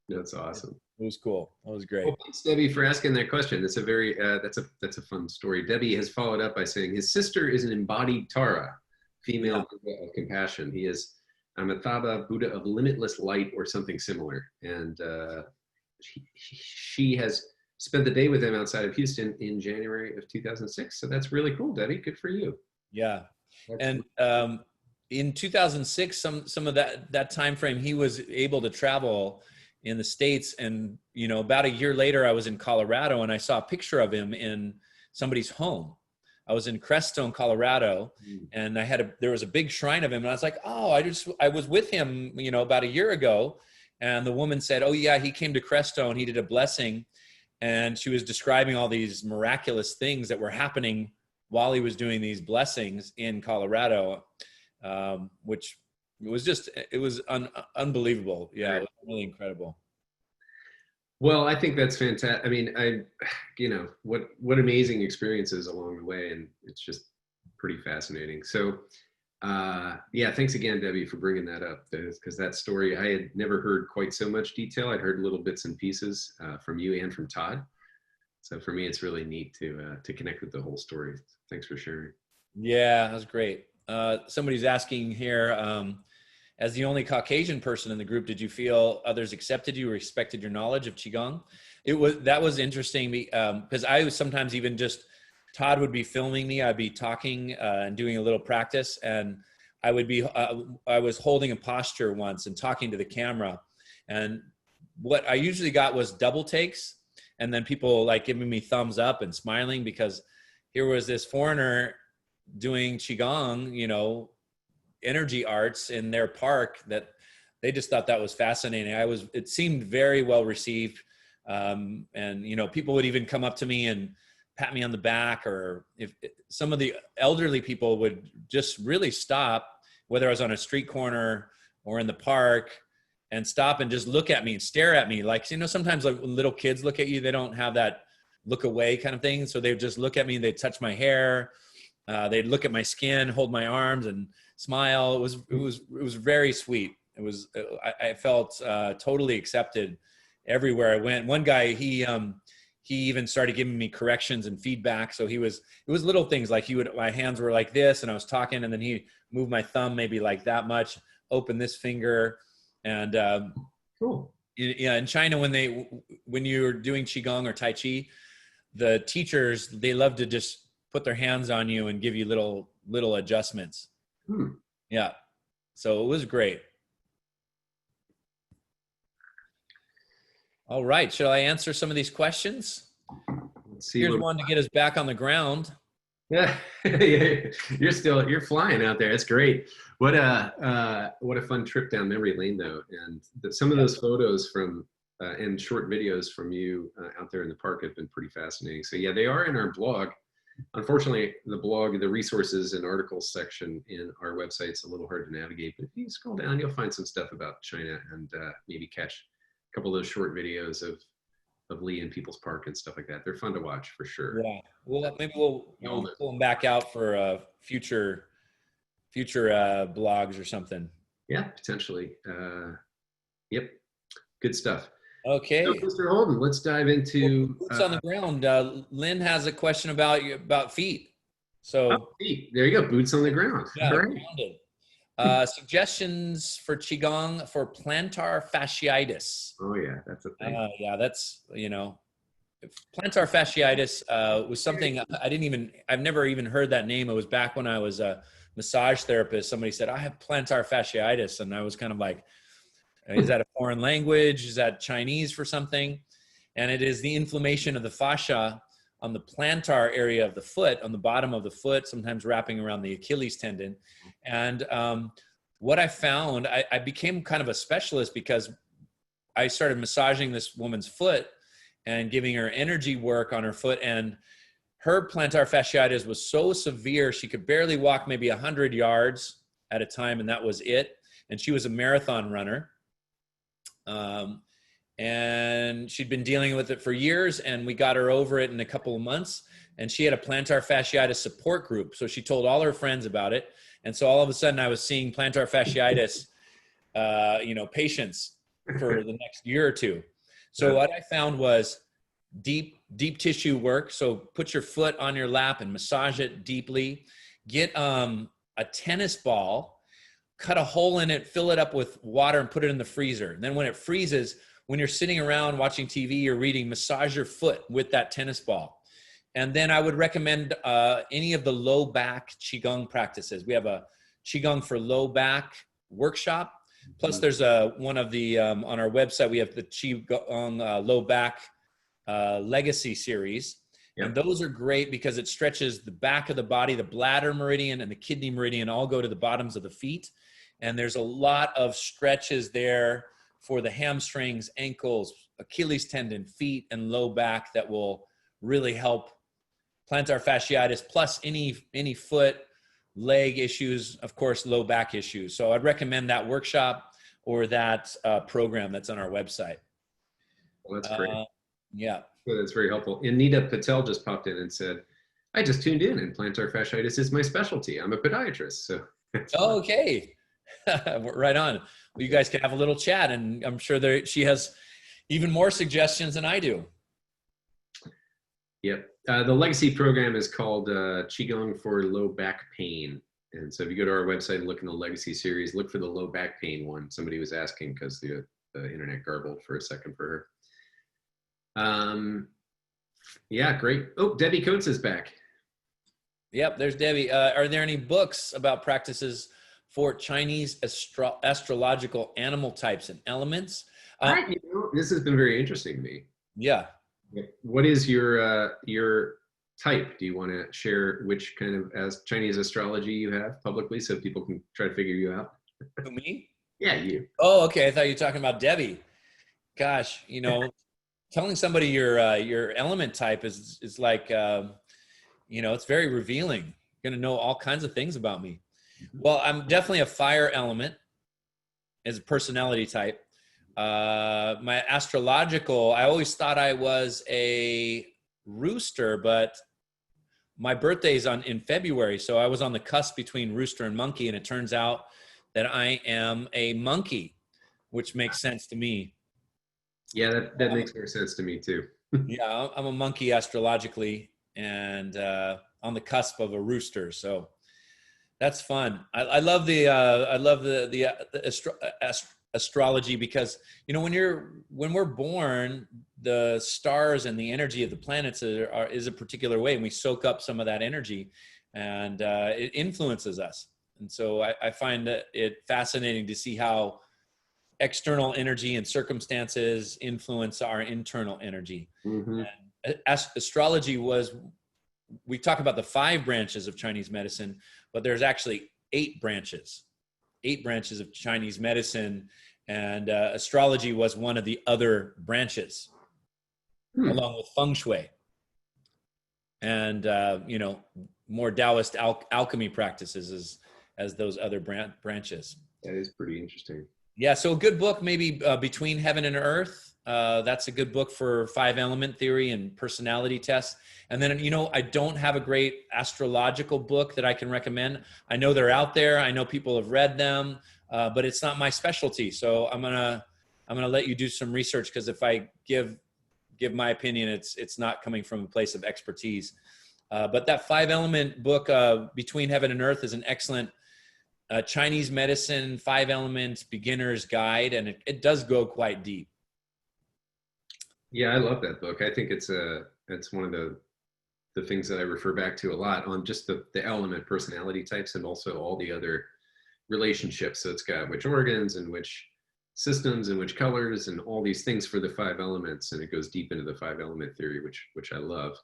That's awesome. It was cool. It was great. Well, thanks, Debbie, for asking that question. That's a very that's a fun story. Debbie has followed up by saying his sister is an embodied Tara, female Buddha of compassion. He is Amitabha, Buddha of limitless light, or something similar. And she has spent the day with him outside of Houston in January of 2006. So that's really cool, Debbie. Good for you. Yeah. And in 2006, some of that time frame, he was able to travel in the States. And, about a year later, I was in Colorado, and I saw a picture of him in somebody's home. I was in Crestone, Colorado, and there was a big shrine of him. And I was like, "Oh, I was with him, about a year ago." And the woman said, "Oh yeah, he came to Crestone. He did a blessing." And she was describing all these miraculous things that were happening while he was doing these blessings in Colorado, which it was unbelievable. Yeah, it was really incredible. Well, I think that's fantastic. I mean, what amazing experiences along the way, and it's just pretty fascinating. So, yeah, thanks again, Debbie, for bringing that up, because that story, I had never heard quite so much detail. I'd heard little bits and pieces from you and from Todd. So for me, it's really neat to connect with the whole story. Thanks for sharing. Yeah, that was great. Somebody's asking here, as the only Caucasian person in the group, did you feel others accepted you or respected your knowledge of Qigong? That was interesting, because I was sometimes even just, Todd would be filming me. I'd be talking and doing a little practice, and I was holding a posture once and talking to the camera. And what I usually got was double takes, and then people like giving me thumbs up and smiling, because here was this foreigner doing Qigong, energy arts in their park, that they just thought that was fascinating. It seemed very well received. And, people would even come up to me and pat me on the back, or if some of the elderly people would just really stop, whether I was on a street corner or in the park, and stop and just look at me and stare at me. Like, you know, sometimes like when little kids look at you, they don't have that look away kind of thing. So they would just look at me and they'd touch my hair. They'd look at my skin, hold my arms and smile. It was very sweet. It was, I felt totally accepted everywhere I went. One guy, he even started giving me corrections and feedback. So it was little things like my hands were like this and I was talking, and then he moved my thumb maybe like that much, open this finger. And cool. Yeah, in China, when you're doing Qigong or Tai Chi, the teachers, they love to just put their hands on you and give you little adjustments. Yeah, so it was great. All right, shall I answer some of these questions? Let's see. Here's one to get us back on the ground. Yeah, you're flying out there. It's great. What a fun trip down memory lane, though. And some of those photos from and short videos from you out there in the park have been pretty fascinating. So yeah, they are in our blog. Unfortunately, the resources and articles section in our website's a little hard to navigate. But if you scroll down, you'll find some stuff about China, and maybe catch a couple of those short videos of Lee in People's Park and stuff like that. They're fun to watch for sure. Yeah, well, maybe we'll pull them back out for future blogs or something. Yeah, potentially. Yep, good stuff. Okay, so, Mr. Holden, let's dive into boots on the ground. Lynn has a question about feet. So feet. There you go, boots on the ground. Yeah, all right. Suggestions for Qigong for plantar fasciitis. Oh yeah, that's a thing. Yeah, that's, you know, plantar fasciitis was something I've never even heard that name. It was back when I was a massage therapist. Somebody said, I have plantar fasciitis. And I was kind of like, is that a foreign language? Is that Chinese for something? And it is the inflammation of the fascia on the plantar area of the foot, on the bottom of the foot, sometimes wrapping around the Achilles tendon. And what I found, I became kind of a specialist because I started massaging this woman's foot and giving her energy work on her foot. And her plantar fasciitis was so severe, she could barely walk maybe 100 yards at a time, and that was it. And she was a marathon runner. And she'd been dealing with it for years, and we got her over it in a couple of months. And she had a plantar fasciitis support group. So she told all her friends about it. And so all of a sudden I was seeing plantar fasciitis, patients for the next year or two. So what I found was deep tissue work. So put your foot on your lap and massage it deeply. Get a tennis ball, cut a hole in it, fill it up with water, and put it in the freezer. And then when it freezes, when you're sitting around watching TV or reading, massage your foot with that tennis ball. And then I would recommend any of the low back Qigong practices. We have a Qigong for low back workshop. Plus there's one of the, on our website, we have the Qigong low back legacy series. Yep. And those are great because it stretches the back of the body, the bladder meridian and the kidney meridian all go to the bottoms of the feet. And there's a lot of stretches there for the hamstrings, ankles, Achilles tendon, feet, and low back that will really help plantar fasciitis, plus any foot, leg issues, of course, low back issues. So I'd recommend that workshop or that program that's on our website. Well, that's great. Yeah. Well, that's very helpful. And Nita Patel just popped in and said, I just tuned in and plantar fasciitis is my specialty. I'm a podiatrist. So. Oh, okay. Right on. Well, you guys can have a little chat, and I'm sure she has even more suggestions than I do. Yep. The legacy program is called Qigong for low back pain. And so if you go to our website and look in the legacy series, look for the low back pain one. Somebody was asking because the internet garbled for a second for her. Yeah, great. Oh, Debbie Coates is back. Yep, there's Debbie. Are there any books about practices for Chinese astrological animal types and elements? This has been very interesting to me. Yeah. What is your type? Do you want to share which kind of Chinese astrology you have publicly so people can try to figure you out? Who, me? Yeah, you. Oh, okay. I thought you were talking about Debbie. Gosh, telling somebody your element type is like, you know, it's very revealing. You're going to know all kinds of things about me. Well, I'm definitely a fire element as a personality type. My astrological, I always thought I was a rooster, but my birthday's in February. So I was on the cusp between rooster and monkey. And it turns out that I am a monkey, which makes sense to me. Yeah, that makes more sense to me too. Yeah, I'm a monkey astrologically, and on the cusp of a rooster. So that's fun. I love the astrology, because, you know, when we're born, the stars and the energy of the planets is a particular way, and we soak up some of that energy, and it influences us. And so I find it fascinating to see how external energy and circumstances influence our internal energy. Mm-hmm. Astrology we talk about the 5 branches of Chinese medicine, but there's actually 8 branches of Chinese medicine. And astrology was one of the other branches, along with feng shui and, you know, more Taoist alchemy practices as those other branches. That is pretty interesting. Yeah, so a good book, maybe Between Heaven and Earth. That's a good book for 5 element theory and personality tests. And then, you know, I don't have a great astrological book that I can recommend. I know they're out there. I know people have read them, but it's not my specialty. So I'm gonna let you do some research, because if I give my opinion, it's not coming from a place of expertise. But that 5 element book, Between Heaven and Earth, is an excellent Chinese medicine 5 elements beginner's guide, and it does go quite deep. Yeah, I love that book. I think it's one of the things that I refer back to a lot on just the element personality types, and also all the other relationships. So it's got which organs and which systems and which colors and all these things for the 5 elements, and it goes deep into the 5 element theory, which I love.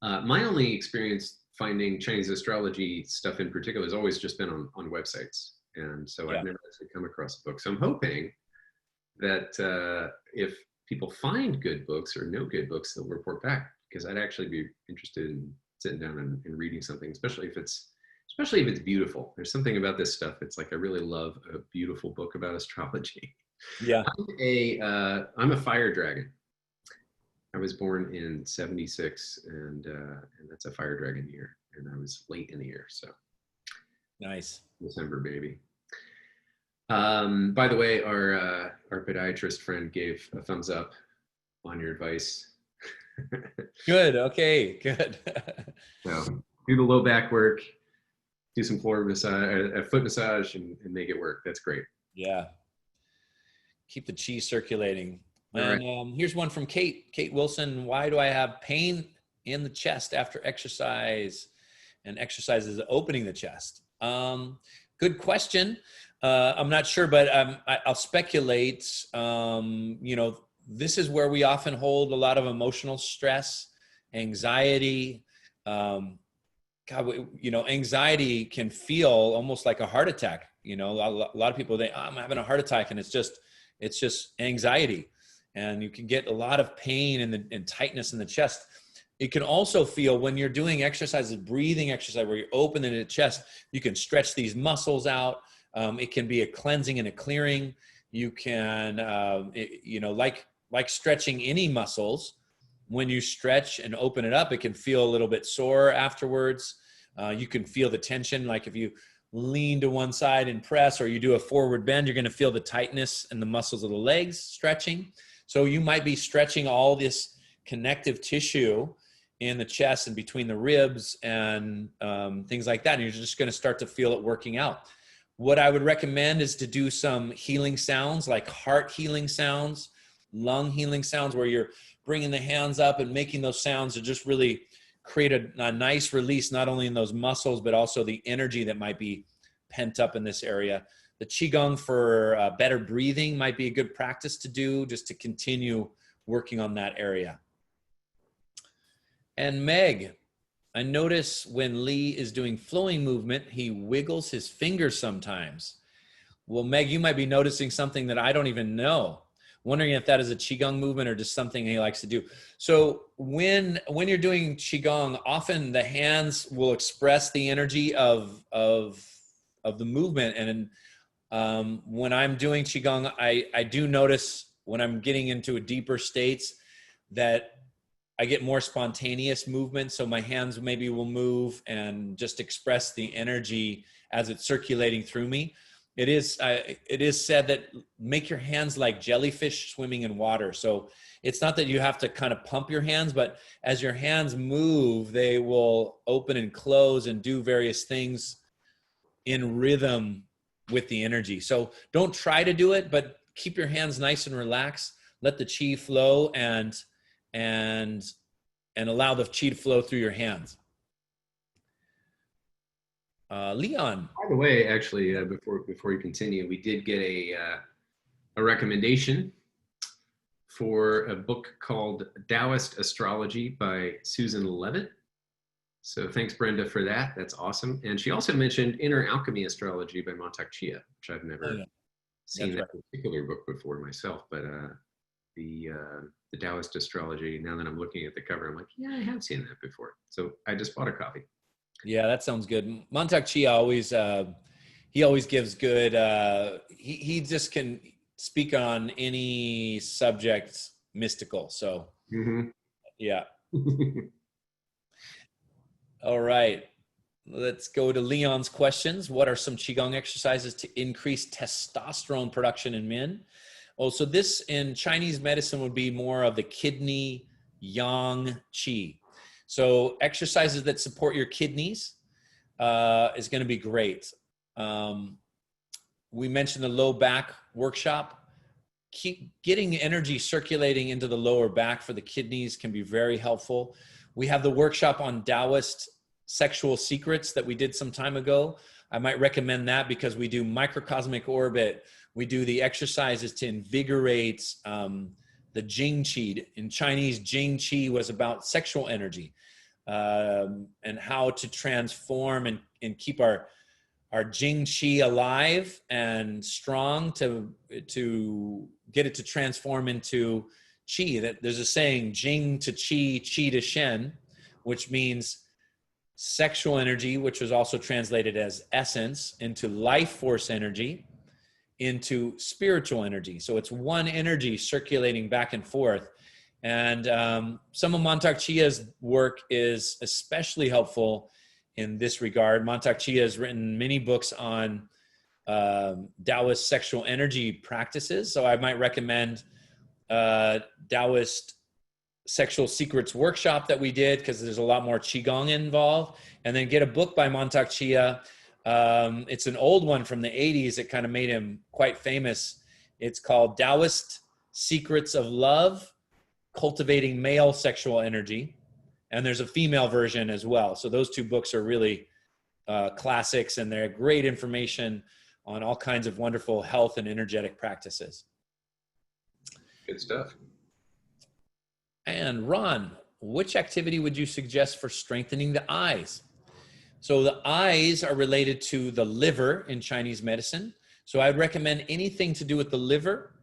My only experience finding Chinese astrology stuff in particular has always just been on websites. And so I've never actually come across a book. So I'm hoping that if people find good books or know good books, they'll report back, because I'd actually be interested in sitting down and reading something, especially if it's beautiful. There's something about this stuff. It's like, I really love a beautiful book about astrology. Yeah. I'm a fire dragon. I was born in 76, and that's a fire dragon year, and I was late in the year, so nice. December baby. By the way, our podiatrist friend gave a thumbs up on your advice. Good. Okay. Good. So do the low back work, do some floor massage, a foot massage, and make it work. That's great. Yeah. Keep the chi circulating. Right. And here's one from Kate Wilson. Why do I have pain in the chest after exercise? And exercise is opening the chest. Good question. I'm not sure, but I'll speculate. You know, this is where we often hold a lot of emotional stress, anxiety. You know, anxiety can feel almost like a heart attack. You know, a lot of people think, I'm having a heart attack, and it's just anxiety. And you can get a lot of pain and tightness in the chest. It can also feel, when you're doing exercises, breathing exercise, where you're opening the chest, you can stretch these muscles out. It can be a cleansing and a clearing. You can, you know, like stretching any muscles, when you stretch and open it up, it can feel a little bit sore afterwards. You can feel the tension. Like if you lean to one side and press, or you do a forward bend, you're going to feel the tightness in the muscles of the legs stretching. So you might be stretching all this connective tissue in the chest and between the ribs and things like that. And you're just going to start to feel it working out. What I would recommend is to do some healing sounds, like heart healing sounds, lung healing sounds, where you're bringing the hands up and making those sounds to just really create a nice release, not only in those muscles, but also the energy that might be pent up in this area. The Qi Gong for better breathing might be a good practice to do, just to continue working on that area. And Meg, I notice when Lee is doing flowing movement, he wiggles his fingers sometimes. Well, Meg, you might be noticing something that I don't even know. wondering if that is a Qigong movement or just something he likes to do. So when you're doing Qigong, often the hands will express the energy of the movement. And when I'm doing Qigong, I do notice when I'm getting into a deeper states that I get more spontaneous movement. So my hands maybe will move and just express the energy as it's circulating through me. It is said that make your hands like jellyfish swimming in water. So it's not that you have to kind of pump your hands, but as your hands move, they will open and close and do various things in rhythm with the energy. So don't try to do it, but keep your hands nice and relaxed. Let the chi flow and allow the chi to flow through your hands. Leon. By the way, actually, before you continue, we did get a recommendation for a book called Taoist Astrology by Susan Levitt. So thanks, Brenda, for that. That's awesome. And she also mentioned Inner Alchemy Astrology by Mantak Chia, which I've never seen that particular book before myself. But the Taoist Astrology, now that I'm looking at the cover, I'm like, yeah, I have seen that before. So I just bought a copy. Yeah, that sounds good. Mantak Chia always gives good. He just can speak on any subject mystical. So yeah. All right, let's go to Leon's questions. What are some Qigong exercises to increase testosterone production in men? Oh, so this in Chinese medicine would be more of the kidney yang qi. So exercises that support your kidneys is going to be great. We mentioned the low back workshop. Keep getting energy circulating into the lower back for the kidneys can be very helpful. We have the workshop on Taoist sexual secrets that we did some time ago. I might recommend that because we do microcosmic orbit. We do the exercises to invigorate the Jing Qi. In Chinese, Jing Qi was about sexual energy and how to transform and keep our Jing Qi alive and strong to get it to transform into Qi. That there's a saying, Jing to Qi, Qi to Shen, which means sexual energy, which was also translated as essence, into life force energy, into spiritual energy. So it's one energy circulating back and forth. And some of Mantak Chia's work is especially helpful in this regard. Mantak Chia has written many books on Taoist sexual energy practices. So I might recommend Taoist Sexual Secrets workshop that we did because there's a lot more Qigong involved. And then get a book by Mantak Chia. It's an old one from the 80s. It kind of made him quite famous. It's called Taoist Secrets of Love, Cultivating Male Sexual Energy. And there's a female version as well. So those two books are really classics, and they're great information on all kinds of wonderful health and energetic practices. Good stuff. And Ron, which activity would you suggest for strengthening the eyes? So the eyes are related to the liver in Chinese medicine. So I'd recommend anything to do with the liver.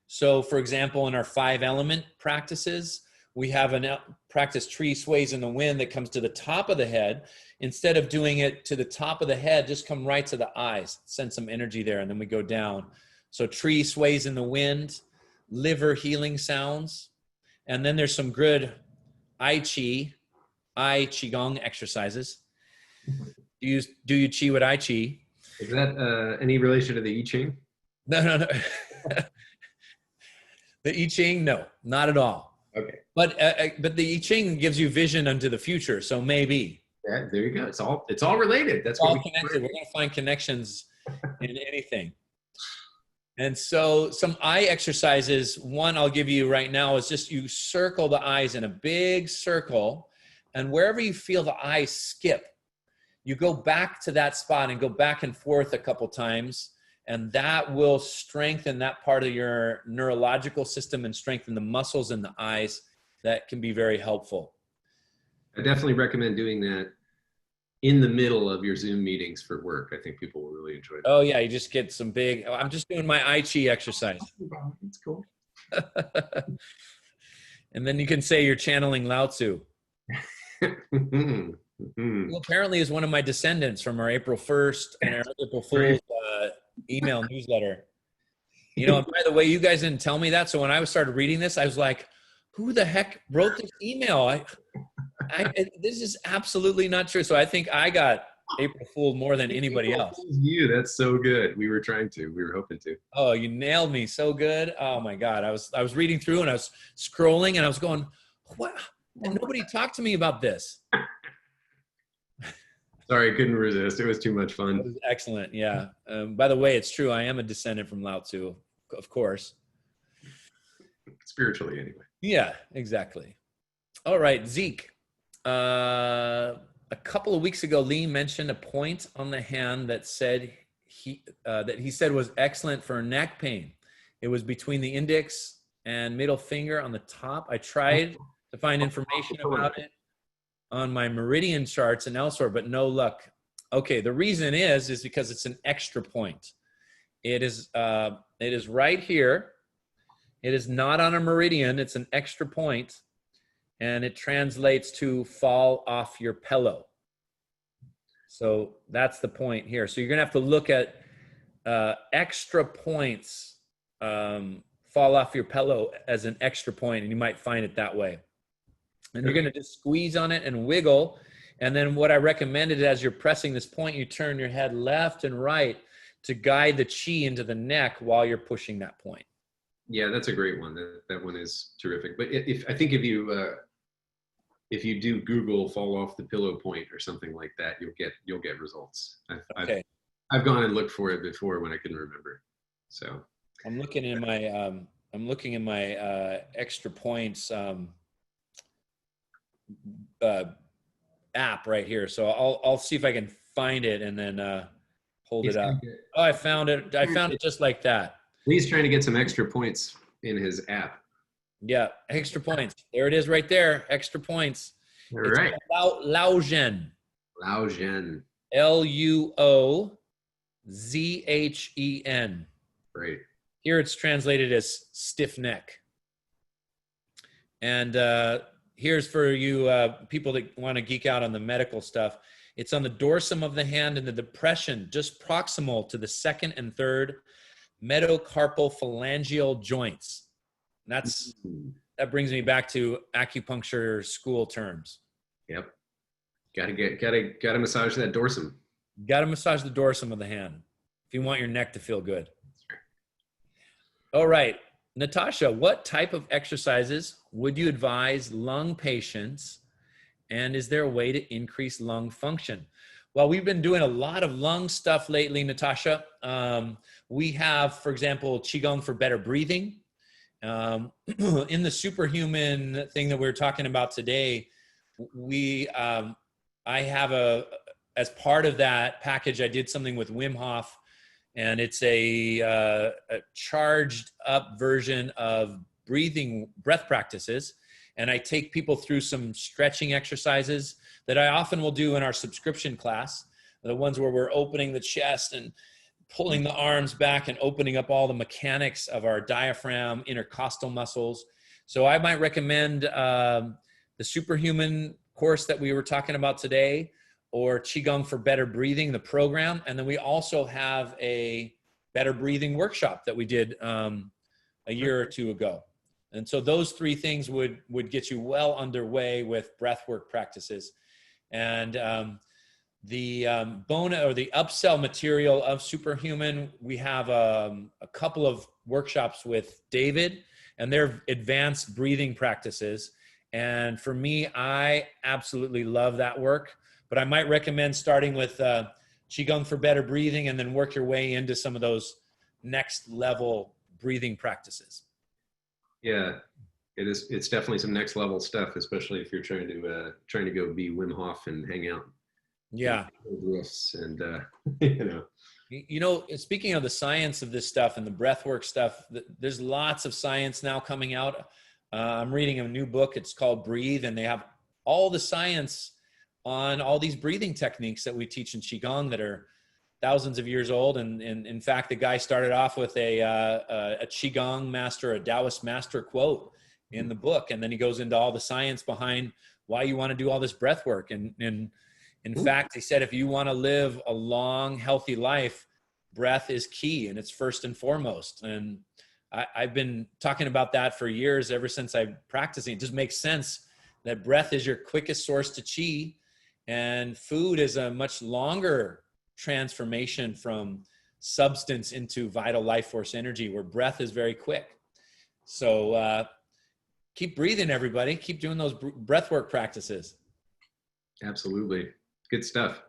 So for example, in our 5 element practices, we have a practice tree sways in the wind that comes to the top of the head. Instead of doing it to the top of the head, just come right to the eyes, send some energy there, and then we go down. So tree sways in the wind, liver healing sounds. And then there's some good Qi Gong exercises. Do you Qi with Qi? Is that any relation to the I Ching? No. The I Ching, no, not at all. Okay. But the I Ching gives you vision into the future, so maybe. Yeah, there you go. It's all related. That's all connected. We're going to find connections in anything. And so some eye exercises, one I'll give you right now is just you circle the eyes in a big circle, and wherever you feel the eyes skip, you go back to that spot and go back and forth a couple times, and that will strengthen that part of your neurological system and strengthen the muscles in the eyes. That can be very helpful. I definitely recommend doing that in the middle of your Zoom meetings for work. I think people will really enjoy that. Oh yeah, you just get some big, I'm just doing my Qi exercise. It's cool. And then you can say you're channeling Lao Tzu. Who apparently is one of my descendants from our April 1st and our April Fool's email newsletter. You know, and by the way, you guys didn't tell me that. So when I started reading this, I was like, who the heck wrote this email? This is absolutely not true. So I think I got April Fool more than anybody else. You, that's so good. We were hoping to. Oh, you nailed me so good. Oh my God. I was reading through and I was scrolling and I was going, what? And nobody talked to me about this. Sorry, I couldn't resist. It was too much fun. It was excellent. Yeah. By the way, it's true. I am a descendant from Lao Tzu, of course. Spiritually, anyway. Yeah, exactly. All right, Zeke. A couple of weeks ago, Lee mentioned a point on the hand that he said was excellent for neck pain. It was between the index and middle finger on the top. I tried to find information about it on my meridian charts and elsewhere, but no luck. Okay, the reason is because it's an extra point. It is right here. It is not on a meridian. It's an extra point, and it translates to fall off your pillow. So that's the point here. So you're gonna have to look at extra points, fall off your pillow as an extra point, and you might find it that way. And you're going to just squeeze on it and wiggle. And then what I recommended as you're pressing this point, you turn your head left and right to guide the chi into the neck while you're pushing that point. Yeah, that's a great one. That one is terrific. But I think if you do Google fall off the pillow point or something like that, you'll get results. Okay. I've gone and looked for it before when I couldn't remember. So I'm looking in my extra points app right here. So I'll see if I can find it and then hold it up. Oh, I found it. I found it just like that. He's trying to get some extra points in his app. Yeah, extra points. There it is right there. Extra points. All right. Laozhen. Laozhen. Luozhen. Right. Here it's translated as stiff neck. And here's for you people that want to geek out on the medical stuff. It's on the dorsum of the hand in the depression, just proximal to the second and third metacarpal phalangeal joints. And that brings me back to acupuncture school terms. Yep. Gotta massage that dorsum. Got to massage the dorsum of the hand if you want your neck to feel good. All right, Natasha, what type of exercises would you advise lung patients, and is there a way to increase lung function? Well, we've been doing a lot of lung stuff lately, Natasha. We have, for example, Qi Gong for better breathing. In the superhuman thing that we're talking about today, I have as part of that package, I did something with Wim Hof, and it's a charged up version of breath practices. And I take people through some stretching exercises that I often will do in our subscription class, the ones where we're opening the chest and pulling the arms back and opening up all the mechanics of our diaphragm, intercostal muscles. So I might recommend the superhuman course that we were talking about today, or Qigong for better breathing, the program. And then we also have a better breathing workshop that we did a year or two ago. And so those three things would get you well underway with breathwork practices. And the bone or the upsell material of Superhuman, we have a couple of workshops with David, and they're advanced breathing practices. And for me, I absolutely love that work. But I might recommend starting with Qigong for better breathing and then work your way into some of those next level breathing practices. Yeah, it's definitely some next level stuff, especially if you're trying to go be Wim Hof and hang out. Yeah. Roofs and You know, speaking of the science of this stuff and the breathwork stuff, there's lots of science now coming out. I'm reading a new book. It's called Breathe, and they have all the science on all these breathing techniques that we teach in Qigong that are thousands of years old. And in fact, the guy started off with a Qi Gong master, a Taoist master quote in the book. And then he goes into all the science behind why you want to do all this breath work. And in fact, he said, if you want to live a long, healthy life, breath is key, and it's first and foremost. And I've been talking about that for years, ever since I'm practicing. It just makes sense that breath is your quickest source to Qi, and food is a much longer transformation from substance into vital life force energy, where breath is very quick. So keep breathing, everybody. Keep doing those breath work practices. Absolutely. Good stuff.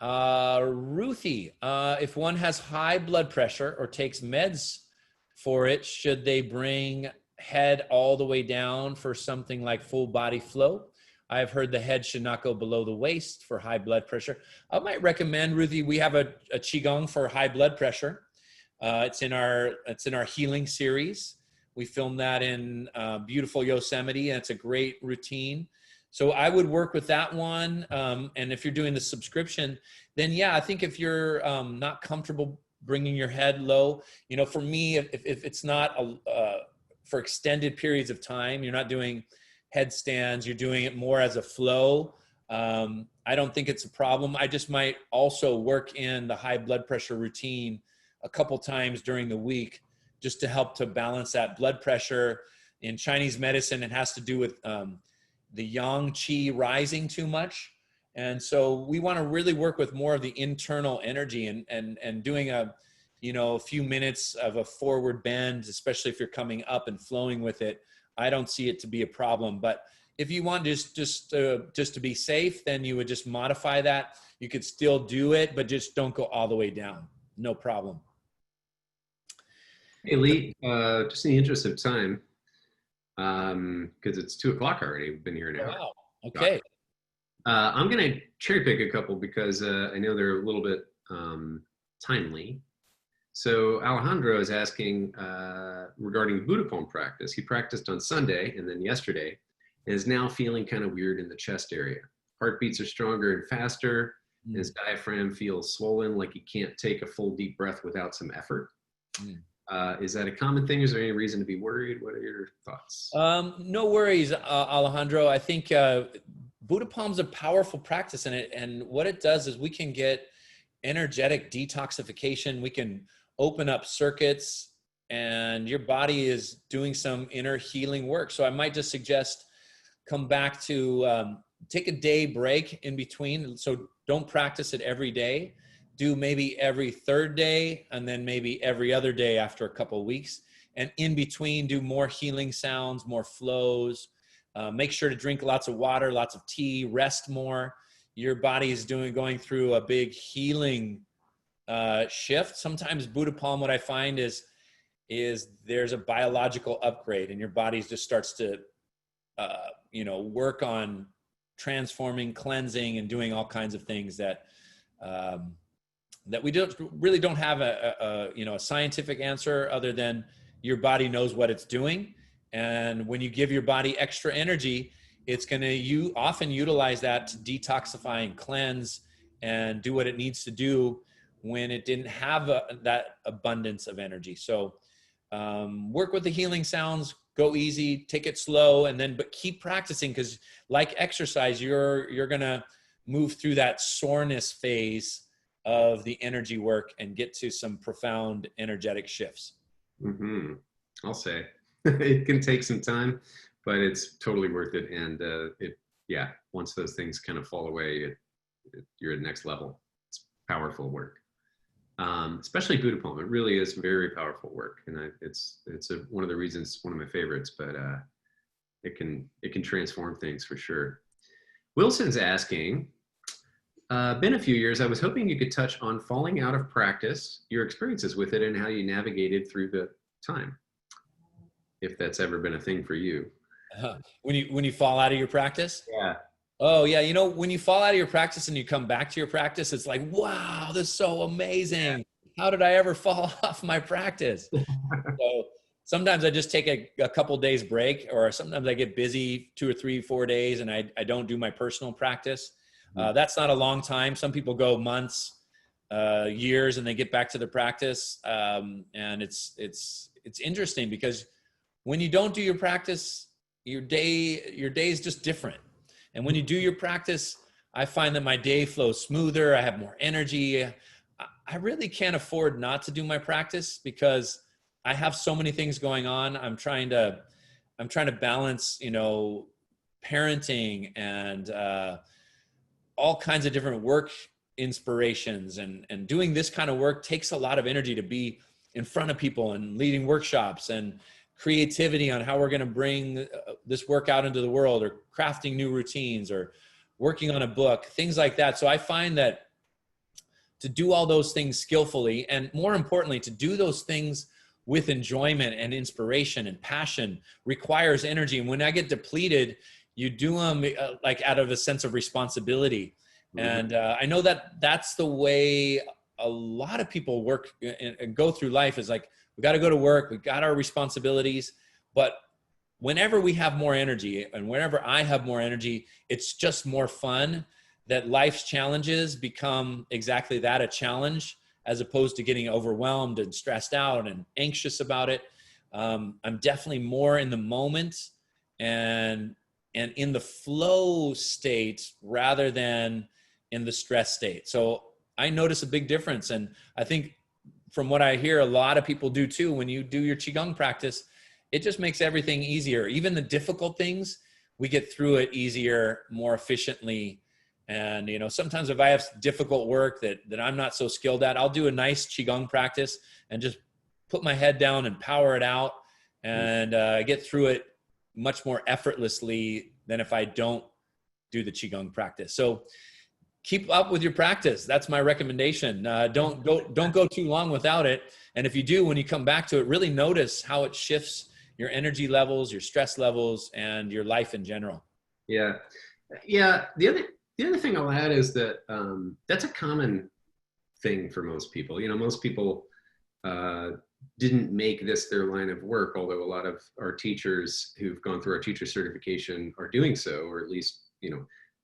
Ruthie, if one has high blood pressure or takes meds for it, should they bring head all the way down for something like full body flow? I've heard the head should not go below the waist for high blood pressure. I might recommend, Ruthie, we have a Qigong for high blood pressure. It's in our healing series. We filmed that in beautiful Yosemite, and it's a great routine. So I would work with that one. And if you're doing the subscription, then yeah, I think if you're not comfortable bringing your head low, you know, for me, if it's not for extended periods of time, you're not doing headstands, you're doing it more as a flow. I don't think it's a problem. I just might also work in the high blood pressure routine a couple times during the week, just to help to balance that blood pressure. In Chinese medicine, it has to do with the yang qi rising too much. And so we want to really work with more of the internal energy, and doing a few minutes of a forward bend, especially if you're coming up and flowing with it. I don't see it to be a problem. But if you want just to be safe, then you would just modify that. You could still do it, but just don't go all the way down. No problem. Hey, Lee, just in the interest of time, because it's 2 o'clock already. We've been here an hour. Wow. Okay. I'm going to cherry pick a couple because I know they're a little bit timely. So Alejandro is asking regarding Buddha palm practice. He practiced on Sunday and then yesterday, and is now feeling kind of weird in the chest area. Heartbeats are stronger and faster. And his diaphragm feels swollen, like he can't take a full deep breath without some effort. Is that a common thing? Is there any reason to be worried? What are your thoughts? No worries, Alejandro. I think Buddha palm's a powerful practice in it. And what it does is we can get energetic detoxification. We can open up circuits, and your body is doing some inner healing work. So I might just suggest come back to take a day break in between. So don't practice it every day. Do maybe every 3rd day, and then maybe every other day after a couple of weeks. And in between, do more healing sounds, more flows. Make sure to drink lots of water, lots of tea, rest more. Your body is going through a big healing shift. Sometimes Buddha palm, what I find is there's a biological upgrade, and your body just starts to, work on transforming, cleansing, and doing all kinds of things that we really don't have a scientific answer, other than your body knows what it's doing. And when you give your body extra energy, it's going to often utilize that to detoxify and cleanse and do what it needs to do when it didn't have that abundance of energy. So work with the healing sounds, go easy, take it slow, but keep practicing, because like exercise, you're going to move through that soreness phase of the energy work and get to some profound energetic shifts. I'll say it can take some time, but it's totally worth it. And once those things kind of fall away, you're at the next level. It's powerful work, especially Buddha palm. It really is very powerful work, and it's one of the reasons, one of my favorites. But it can transform things for sure. Wilson's asking, been a few years. I was hoping you could touch on falling out of practice, your experiences with it, and how you navigated through the time, if that's ever been a thing for you. When you fall out of your practice? Yeah. Oh yeah. When you fall out of your practice and you come back to your practice, it's like, wow, this is so amazing. How did I ever fall off my practice? So sometimes I just take a couple days break, or sometimes I get busy 2 or 3, 4 days, and I don't do my personal practice. That's not a long time. Some people go months. years and they get back to the practice. And it's interesting because when you don't do your practice, your day is just different. And when you do your practice, I find that my day flows smoother. I have more energy. I really can't afford not to do my practice because I have so many things going on. I'm trying to balance, parenting and all kinds of different work inspirations, and doing this kind of work takes a lot of energy to be in front of people and leading workshops and creativity on how we're going to bring this work out into the world, or crafting new routines, or working on a book, things like that. So I find that to do all those things skillfully, and more importantly, to do those things with enjoyment and inspiration and passion, requires energy. And when I get depleted, you do them like out of a sense of responsibility. And I know that that's the way a lot of people work and go through life, is like, we got to go to work, we got our responsibilities. But whenever we have more energy, and whenever I have more energy, it's just more fun. That life's challenges become exactly that, a challenge, as opposed to getting overwhelmed and stressed out and anxious about it. I'm definitely more in the moment and in the flow state rather than in the stress state. So I notice a big difference. And I think from what I hear, a lot of people do too. When you do your Qigong practice, it just makes everything easier. Even the difficult things, we get through it easier, more efficiently. And, sometimes if I have difficult work that I'm not so skilled at, I'll do a nice Qigong practice and just put my head down and power it out, and get through it much more effortlessly than if I don't do the Qigong practice. So keep up with your practice. That's my recommendation. Don't go too long without it. And if you do, when you come back to it, really notice how it shifts your energy levels, your stress levels, and your life in general. Yeah. Yeah. The other thing I'll add is that that's a common thing for most people. Most people didn't make this their line of work, although a lot of our teachers who've gone through our teacher certification are doing so, or at least,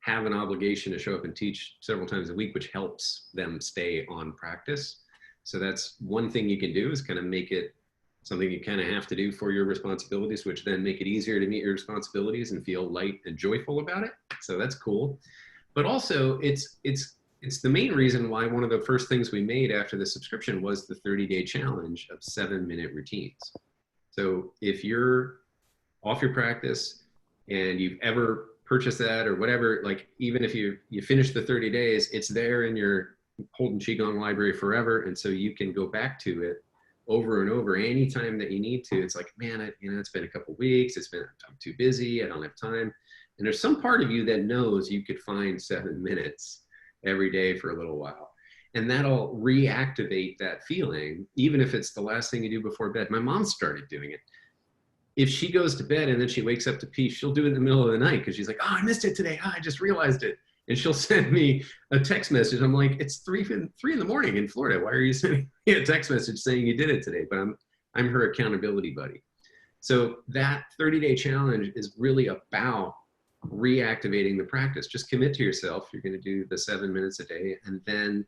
have an obligation to show up and teach several times a week, which helps them stay on practice. So that's one thing you can do, is kind of make it something you kind of have to do for your responsibilities, which then make it easier to meet your responsibilities and feel light and joyful about it. So that's cool. But also it's the main reason why one of the first things we made after the subscription was the 30-day challenge of 7-minute routines. So if you're off your practice and you've ever purchased that or whatever, like even if you finish the 30 days, it's there in your Holden Qigong library forever. And so you can go back to it over and over anytime that you need to. It's like, man, it's been a couple weeks. I'm too busy. I don't have time. And there's some part of you that knows you could find 7 minutes every day for a little while. And that'll reactivate that feeling, even if it's the last thing you do before bed. My mom started doing it. If she goes to bed and then she wakes up to pee, she'll do it in the middle of the night because she's like, oh, I missed it today. Oh, I just realized it. And she'll send me a text message. I'm like, it's 3 in the morning in Florida. Why are you sending me a text message saying you did it today? But I'm her accountability buddy. So that 30-day challenge is really about reactivating the practice. Just commit to yourself. You're going to do the 7 minutes a day, and then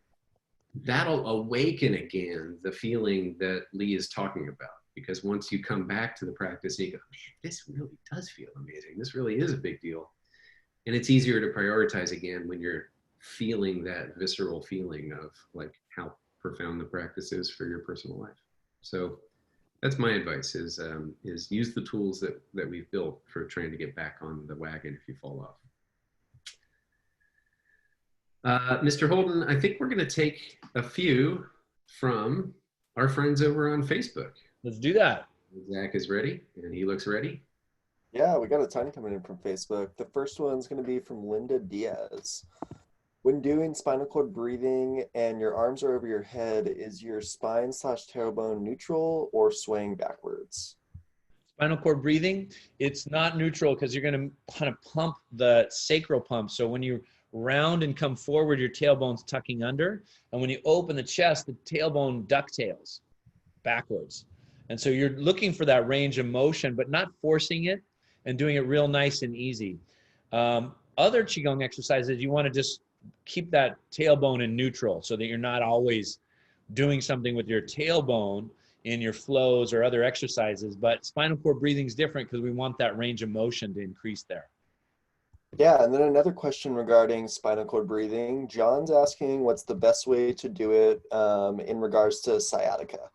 that'll awaken again the feeling that Lee is talking about. Because once you come back to the practice, you go, man, this really does feel amazing. This really is a big deal. And it's easier to prioritize again when you're feeling that visceral feeling of like how profound the practice is for your personal life. So that's my advice, is use the tools that we've built for trying to get back on the wagon if you fall off. Mr. Holden, I think we're going to take a few from our friends over on Facebook. Let's do that. Zach is ready, and he looks ready. Yeah, we got a ton coming in from Facebook. The first one's going to be from Linda Diaz. When doing spinal cord breathing and your arms are over your head, is your spine/tailbone neutral or swaying backwards? Spinal cord breathing, it's not neutral because you're going to kind of pump the sacral pump. So when you round and come forward, your tailbone's tucking under. And when you open the chest, the tailbone ducktails backwards. And so you're looking for that range of motion, but not forcing it, and doing it real nice and easy. Other Qigong exercises, you want to just keep that tailbone in neutral so that you're not always doing something with your tailbone in your flows or other exercises. But spinal cord breathing is different because we want that range of motion to increase there. Yeah, and then another question regarding spinal cord breathing. John's asking what's the best way to do it in regards to sciatica.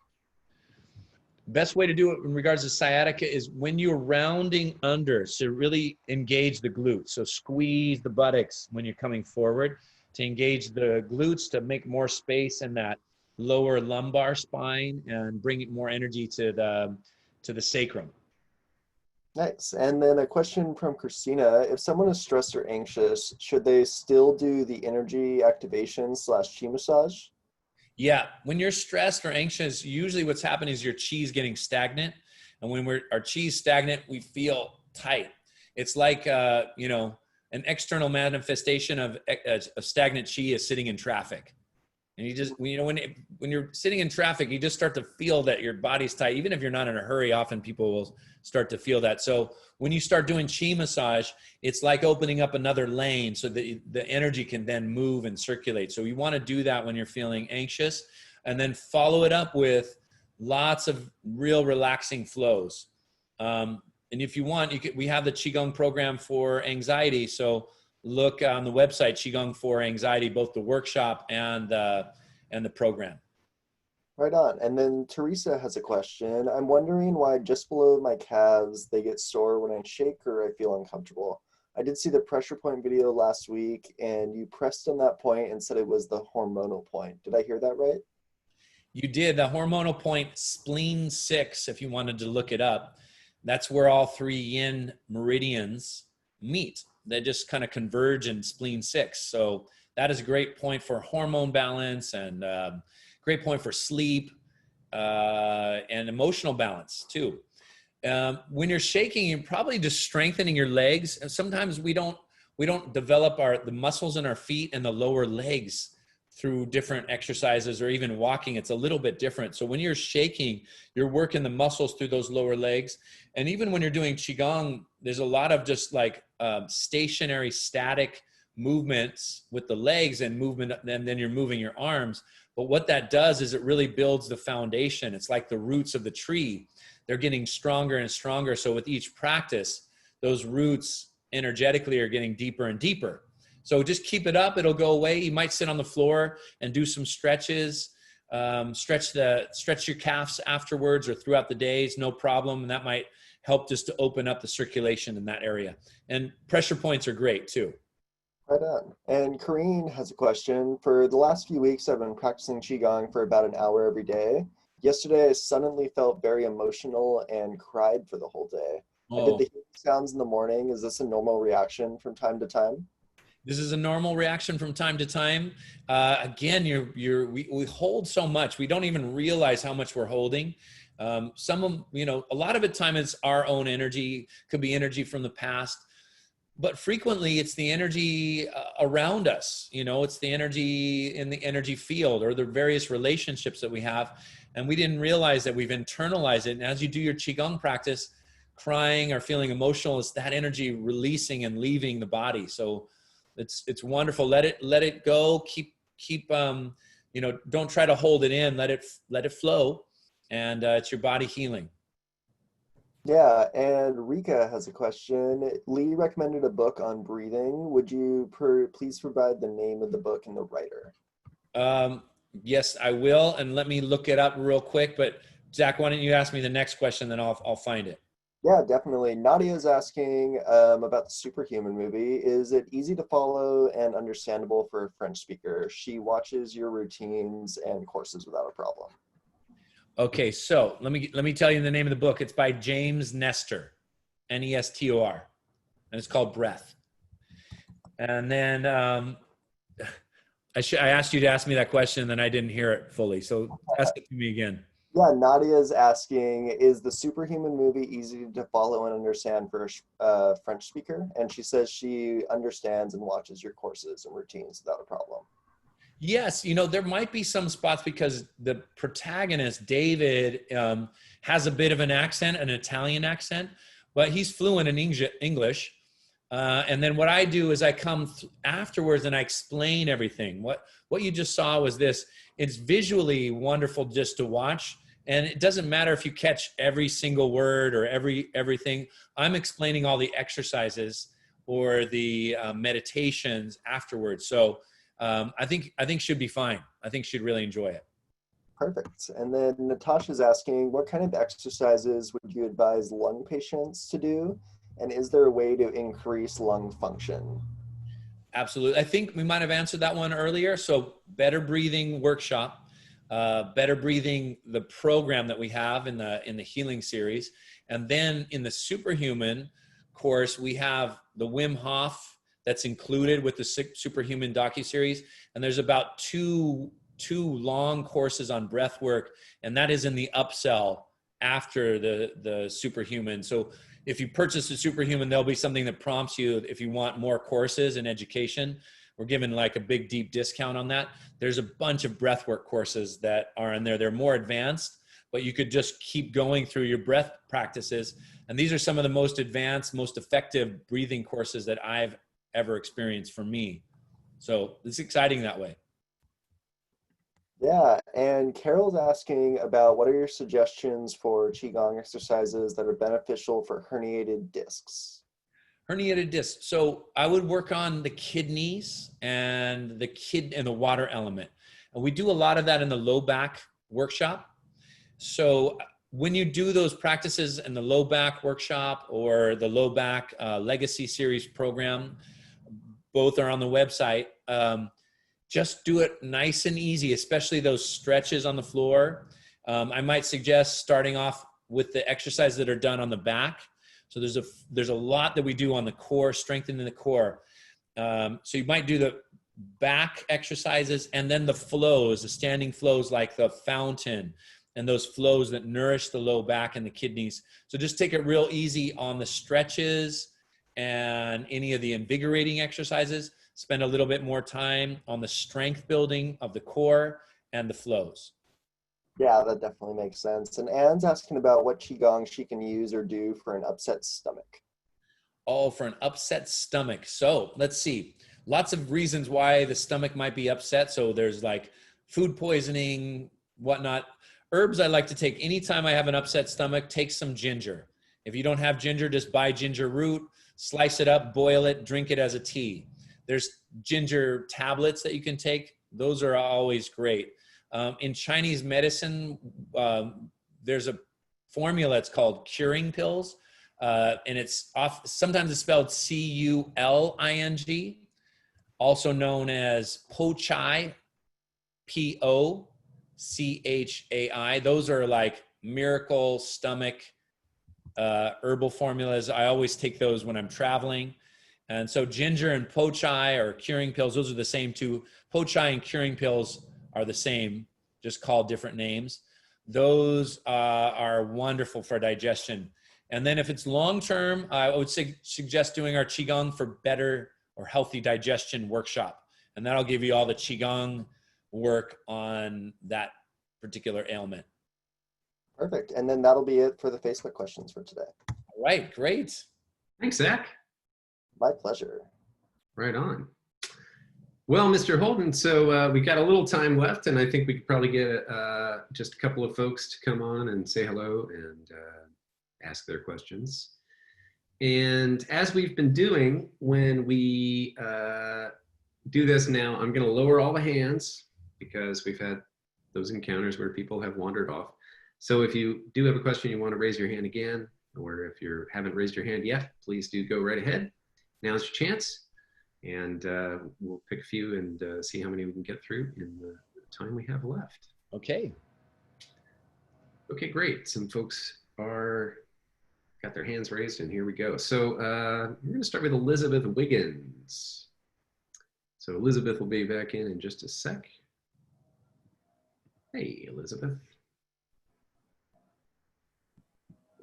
Best way to do it in regards to sciatica is when you're rounding under, so really engage the glutes. So squeeze the buttocks when you're coming forward to engage the glutes to make more space in that lower lumbar spine and bring more energy to the sacrum. Nice. And then a question from Christina. If someone is stressed or anxious, should they still do the energy activation / Qi massage? Yeah, when you're stressed or anxious, usually what's happening is your chi is getting stagnant. And when our chi is stagnant, we feel tight. It's like, you know, an external manifestation of a stagnant chi is sitting in traffic. And you just, you know, when you're sitting in traffic, you just start to feel that your body's tight. Even if you're not in a hurry, often people will start to feel that. So when you start doing chi massage, it's like opening up another lane so that the energy can then move and circulate. So you want to do that when you're feeling anxious, and then follow it up with lots of real relaxing flows. And if you want, we have the Qigong program for anxiety. So look on the website, Qigong for Anxiety, both the workshop and the program. Right on. And then Teresa has a question. I'm wondering why just below my calves, they get sore when I shake or I feel uncomfortable. I did see the pressure point video last week, and you pressed on that point and said it was the hormonal point. Did I hear that right? You did. The hormonal point, spleen 6, if you wanted to look it up, that's where all 3 yin meridians meet. They just kind of converge in spleen 6. So that is a great point for hormone balance, and great point for sleep and emotional balance too. When you're shaking, you're probably just strengthening your legs. And sometimes we don't develop the muscles in our feet and the lower legs through different exercises or even walking. It's a little bit different. So when you're shaking, you're working the muscles through those lower legs. And even when you're doing Qigong, there's a lot of just like stationary, static movements with the legs and movement, and then you're moving your arms. But what that does is it really builds the foundation. It's like the roots of the tree. They're getting stronger and stronger. So with each practice, those roots energetically are getting deeper and deeper. So just keep it up. It'll go away. You might sit on the floor and do some stretches, stretch your calves afterwards or throughout the days, no problem. And that might help just to open up the circulation in that area. And pressure points are great too. Right on. And Corrine has a question. For the last few weeks, I've been practicing Qigong for about an hour every day. Yesterday, I suddenly felt very emotional and cried for the whole day. I did the sounds in the morning. Is this a normal reaction from time to time? This is a normal reaction from time to time. Again, we hold so much. We don't even realize how much we're holding. A lot of the time it's our own energy, could be energy from the past, but frequently it's the energy around us. You know, it's the energy in the energy field or the various relationships that we have. And we didn't realize that we've internalized it. And as you do your Qigong practice, crying or feeling emotional, is that energy releasing and leaving the body. So it's wonderful. Let it go. Keep don't try to hold it in. Let it flow, and it's your body healing. Yeah, and Rika has a question. Lee recommended a book on breathing. Would you please provide the name of the book and the writer? Yes, I will, and let me look it up real quick. But Zach, why don't you ask me the next question, then I'll find it. Yeah, definitely. Nadia is asking about the Superhuman movie. Is it easy to follow and understandable for a French speaker? She watches your routines and courses without a problem. Okay, so let me tell you the name of the book. It's by James Nestor, Nestor, and it's called Breath. And then I asked you to ask me that question, and then I didn't hear it fully. So ask it to me again. Yeah, Nadia's asking, is the Superhuman movie easy to follow and understand for a French speaker? And she says she understands and watches your courses and routines without a problem. Yes, there might be some spots because the protagonist, David, has a bit of an accent, an Italian accent, but he's fluent in English. And then what I do is I come afterwards and I explain everything. What you just saw was this. It's visually wonderful just to watch. And it doesn't matter if you catch every single word or everything. I'm explaining all the exercises or the meditations afterwards. So I think should be fine. I think she'd really enjoy it. Perfect. And then Natasha's asking, what kind of exercises would you advise lung patients to do? And is there a way to increase lung function? Absolutely. I think we might have answered that one earlier. So better breathing workshop, better breathing, the program that we have in the healing series. And then in the superhuman course, we have the Wim Hof that's included with the superhuman docuseries. And there's about two long courses on breath work. And that is in the upsell after the superhuman. So if you purchase a superhuman, there'll be something that prompts you if you want more courses in education. We're giving like a big, deep discount on that. There's a bunch of breathwork courses that are in there. They're more advanced, but you could just keep going through your breath practices. And these are some of the most advanced, most effective breathing courses that I've ever experienced for me. So it's exciting that way. Yeah, and Carol's asking about what are your suggestions for Qigong exercises that are beneficial for herniated discs? Herniated discs. So I would work on the kidneys and the water element. And we do a lot of that in the low back workshop. So when you do those practices in the low back workshop or the low back legacy series program, both are on the website. Just do it nice and easy, especially those stretches on the floor. I might suggest starting off with the exercises that are done on the back. So there's a lot that we do on the core, strengthening the core. So you might do the back exercises and then the flows, the standing flows like the fountain and those flows that nourish the low back and the kidneys. So just take it real easy on the stretches and any of the invigorating exercises. Spend a little bit more time on the strength building of the core and the flows. Yeah, that definitely makes sense. And Anne's asking about what Qigong she can use or do for an upset stomach. Oh, for an upset stomach. So let's see. Lots of reasons why the stomach might be upset. So there's like food poisoning, whatnot. Herbs I like to take anytime I have an upset stomach, take some ginger. If you don't have ginger, just buy ginger root, slice it up, boil it, drink it as a tea. There's ginger tablets that you can take. Those are always great. In Chinese medicine, there's a formula. It's called curing pills. And sometimes it's spelled C-U-L-I-N-G, also known as Po Chai, P-O-C-H-A-I. Those are like miracle stomach herbal formulas. I always take those when I'm traveling. And so ginger and po chai or curing pills, those are the same two. Po chai and curing pills are the same, just called different names. Those are wonderful for digestion. And then if it's long-term, I would suggest doing our Qigong for better or healthy digestion workshop. And that'll give you all the Qigong work on that particular ailment. Perfect. And then that'll be it for the Facebook questions for today. All right, great. Thanks, Zach. My pleasure. Right on. Well, Mr. Holden, so we got a little time left, and I think we could probably get just a couple of folks to come on and say hello and ask their questions. And as we've been doing when we do this now, I'm going to lower all the hands because we've had those encounters where people have wandered off. So if you do have a question, you want to raise your hand again, or if you haven't raised your hand yet, please do go right ahead. Now's your chance, and we'll pick a few and see how many we can get through in the time we have left. Okay. Okay, great. Some folks got their hands raised, and here we go. So we're going to start with Elizabeth Wiggins. So Elizabeth will be back in just a sec. Hey, Elizabeth.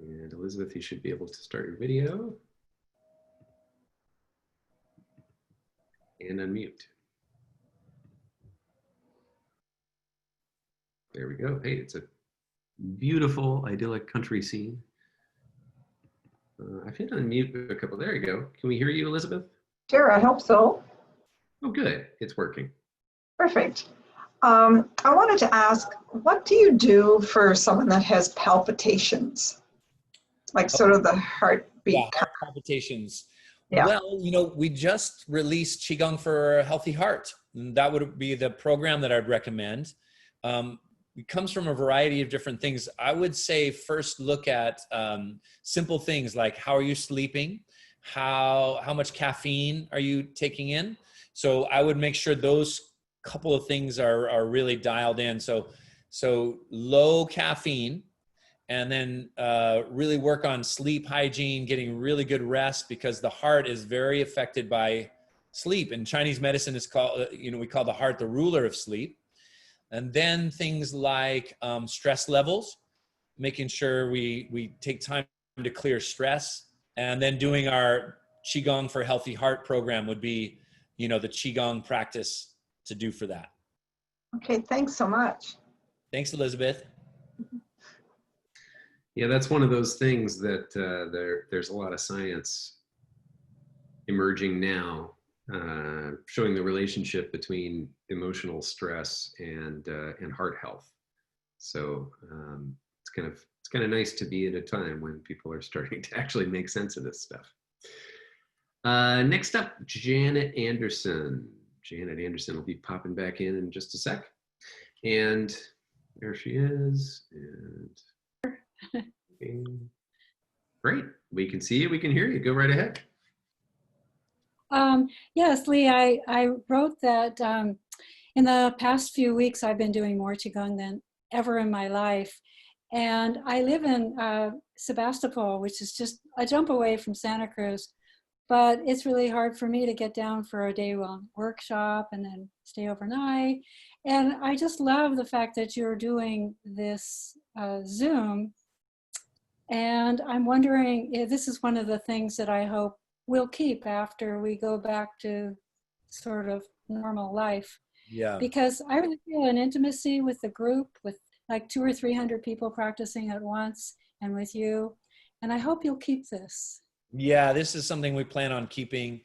And Elizabeth, you should be able to start your video. And unmute. There we go. Hey, it's a beautiful, idyllic country scene. I've hit unmute a couple. There you go. Can we hear you, Elizabeth? Sure, I hope so. Oh, good. It's working. Perfect. I wanted to ask, what do you do for someone that has palpitations? Like sort of the heartbeat. Yeah, heart palpitations. Yeah. Well, you know, we just released Qigong for a healthy heart. And that would be the program that I'd recommend. It comes from a variety of different things. I would say first look at simple things like how are you sleeping? How much caffeine are you taking in? So I would make sure those couple of things are really dialed in. So low caffeine, and then really work on sleep hygiene, getting really good rest, because the heart is very affected by sleep. And Chinese medicine is called, we call the heart the ruler of sleep. And then things like stress levels, making sure we take time to clear stress. And then doing our Qigong for Healthy Heart program would be, the Qigong practice to do for that. Okay, thanks so much. Thanks, Elizabeth. Yeah, that's one of those things that there's a lot of science emerging now, showing the relationship between emotional stress and heart health. So it's kind of nice to be at a time when people are starting to actually make sense of this stuff. Next up, Janet Anderson. Janet Anderson will be popping back in just a sec. And there she is. And great. We can see you. We can hear you. Go right ahead. Yes, Lee, I wrote that in the past few weeks, I've been doing more Qigong than ever in my life. And I live in Sebastopol, which is just a jump away from Santa Cruz. But it's really hard for me to get down for a day-long workshop and then stay overnight. And I just love the fact that you're doing this Zoom. And I'm wondering if this is one of the things that I hope we'll keep after we go back to sort of normal life. Yeah. Because I really feel an intimacy with the group, with like 200 or 300 people practicing at once, and with you. And I hope you'll keep this. Yeah, this is something we plan on keeping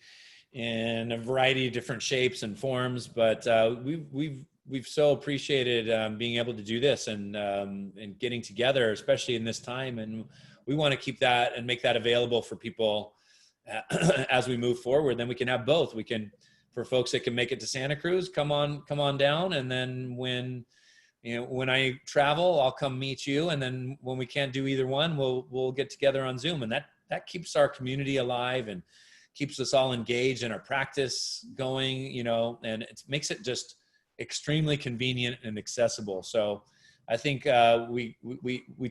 in a variety of different shapes and forms, but we've so appreciated being able to do this and getting together, especially in this time. And we want to keep that and make that available for people as we move forward. Then we can have both. We can, for folks that can make it to Santa Cruz, come on down. And then when I travel, I'll come meet you. And then when we can't do either one, we'll get together on Zoom. And that keeps our community alive and keeps us all engaged in our practice going, and it makes it just extremely convenient and accessible. So I think we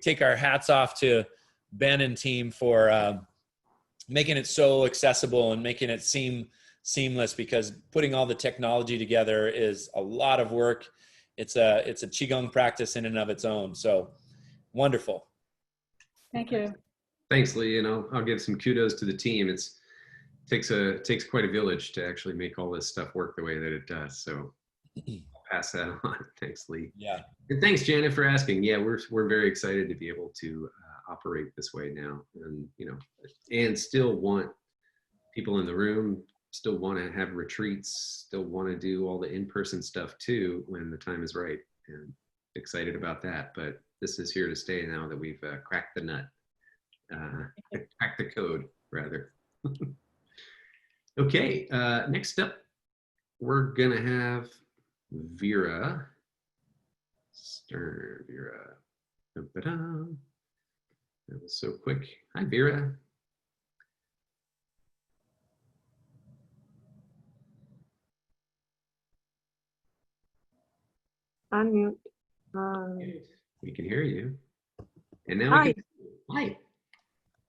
take our hats off to Ben and team for making it so accessible and making it seamless, because putting all the technology together is a lot of work. It's a Qigong practice in and of its own. So wonderful. Thank you. Thanks, Lee. And I'll give some kudos to the team. It takes quite a village to actually make all this stuff work the way that it does. So I'll pass that on. Thanks, Lee. Yeah. And thanks, Janet, for asking. Yeah, we're very excited to be able to operate this way now, and and still want people in the room, still want to have retreats, still want to do all the in-person stuff too when the time is right. And excited about that. But this is here to stay now that we've cracked the nut. Crack the code, rather. Okay, next up, we're gonna have Vera. Vera. Da-ba-da. That was so quick. Hi, Vera. Unmute. We can hear you. And now Hi. we can. Hi.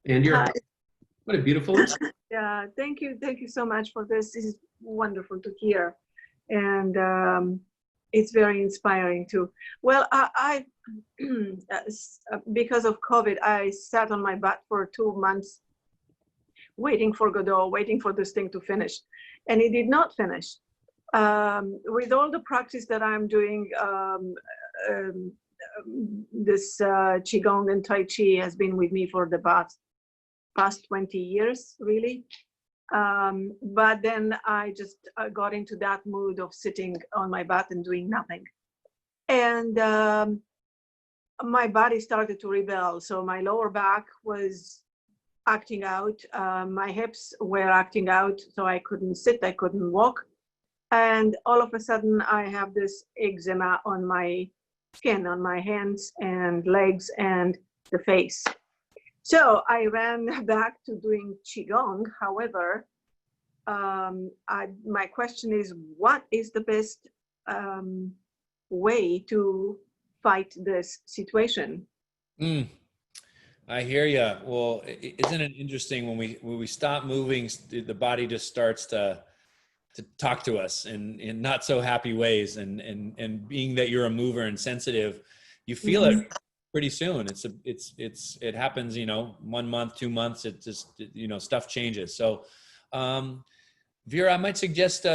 And you're. Hi. What a beautiful. Yeah, thank you so much for this. This is wonderful to hear, and it's very inspiring too. Well, I because of COVID, I sat on my butt for 2 months, waiting for Godot, waiting for this thing to finish, and it did not finish. With all the practice that I'm doing, this Qigong and Tai Chi has been with me for the past past 20 years, really. But then I just got into that mood of sitting on my butt and doing nothing. And my body started to rebel. So my lower back was acting out. My hips were acting out. So I couldn't sit, I couldn't walk. And all of a sudden I have this eczema on my skin, on my hands and legs and the face. So I ran back to doing Qigong. However, my question is, what is the best way to fight this situation? I hear you. Well, isn't it interesting when we stop moving, the body just starts to talk to us in not so happy ways, and being that you're a mover and sensitive, you feel it pretty soon. It happens, 1 month, 2 months, it just, stuff changes. So, Vera, I might suggest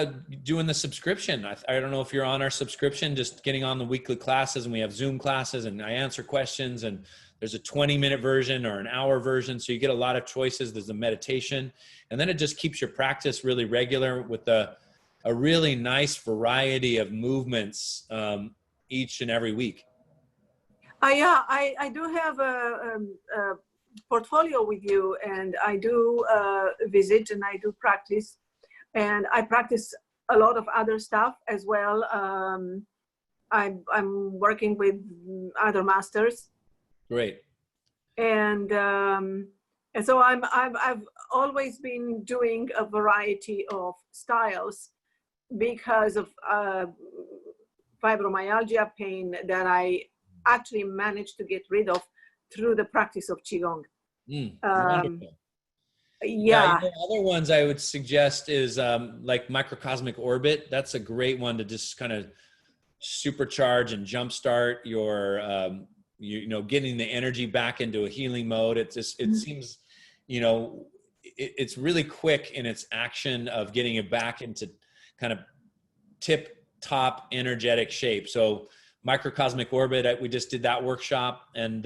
doing the subscription. I don't know if you're on our subscription, just getting on the weekly classes, and we have Zoom classes, and I answer questions, and there's a 20-minute version or an hour version. So you get a lot of choices. There's a meditation, and then it just keeps your practice really regular with a really nice variety of movements each and every week. Yeah, I do have a portfolio with you, and I do visit and I do practice, and I practice a lot of other stuff as well. I'm working with other masters. Great. And so I've always been doing a variety of styles because of fibromyalgia pain that I actually managed to get rid of through the practice of Qigong. Wonderful. Yeah. Other ones I would suggest is like Microcosmic Orbit. That's a great one to just kind of supercharge and jumpstart your, getting the energy back into a healing mode. It seems, it's really quick in its action of getting it back into kind of tip-top energetic shape. So Microcosmic Orbit, we just did that workshop, and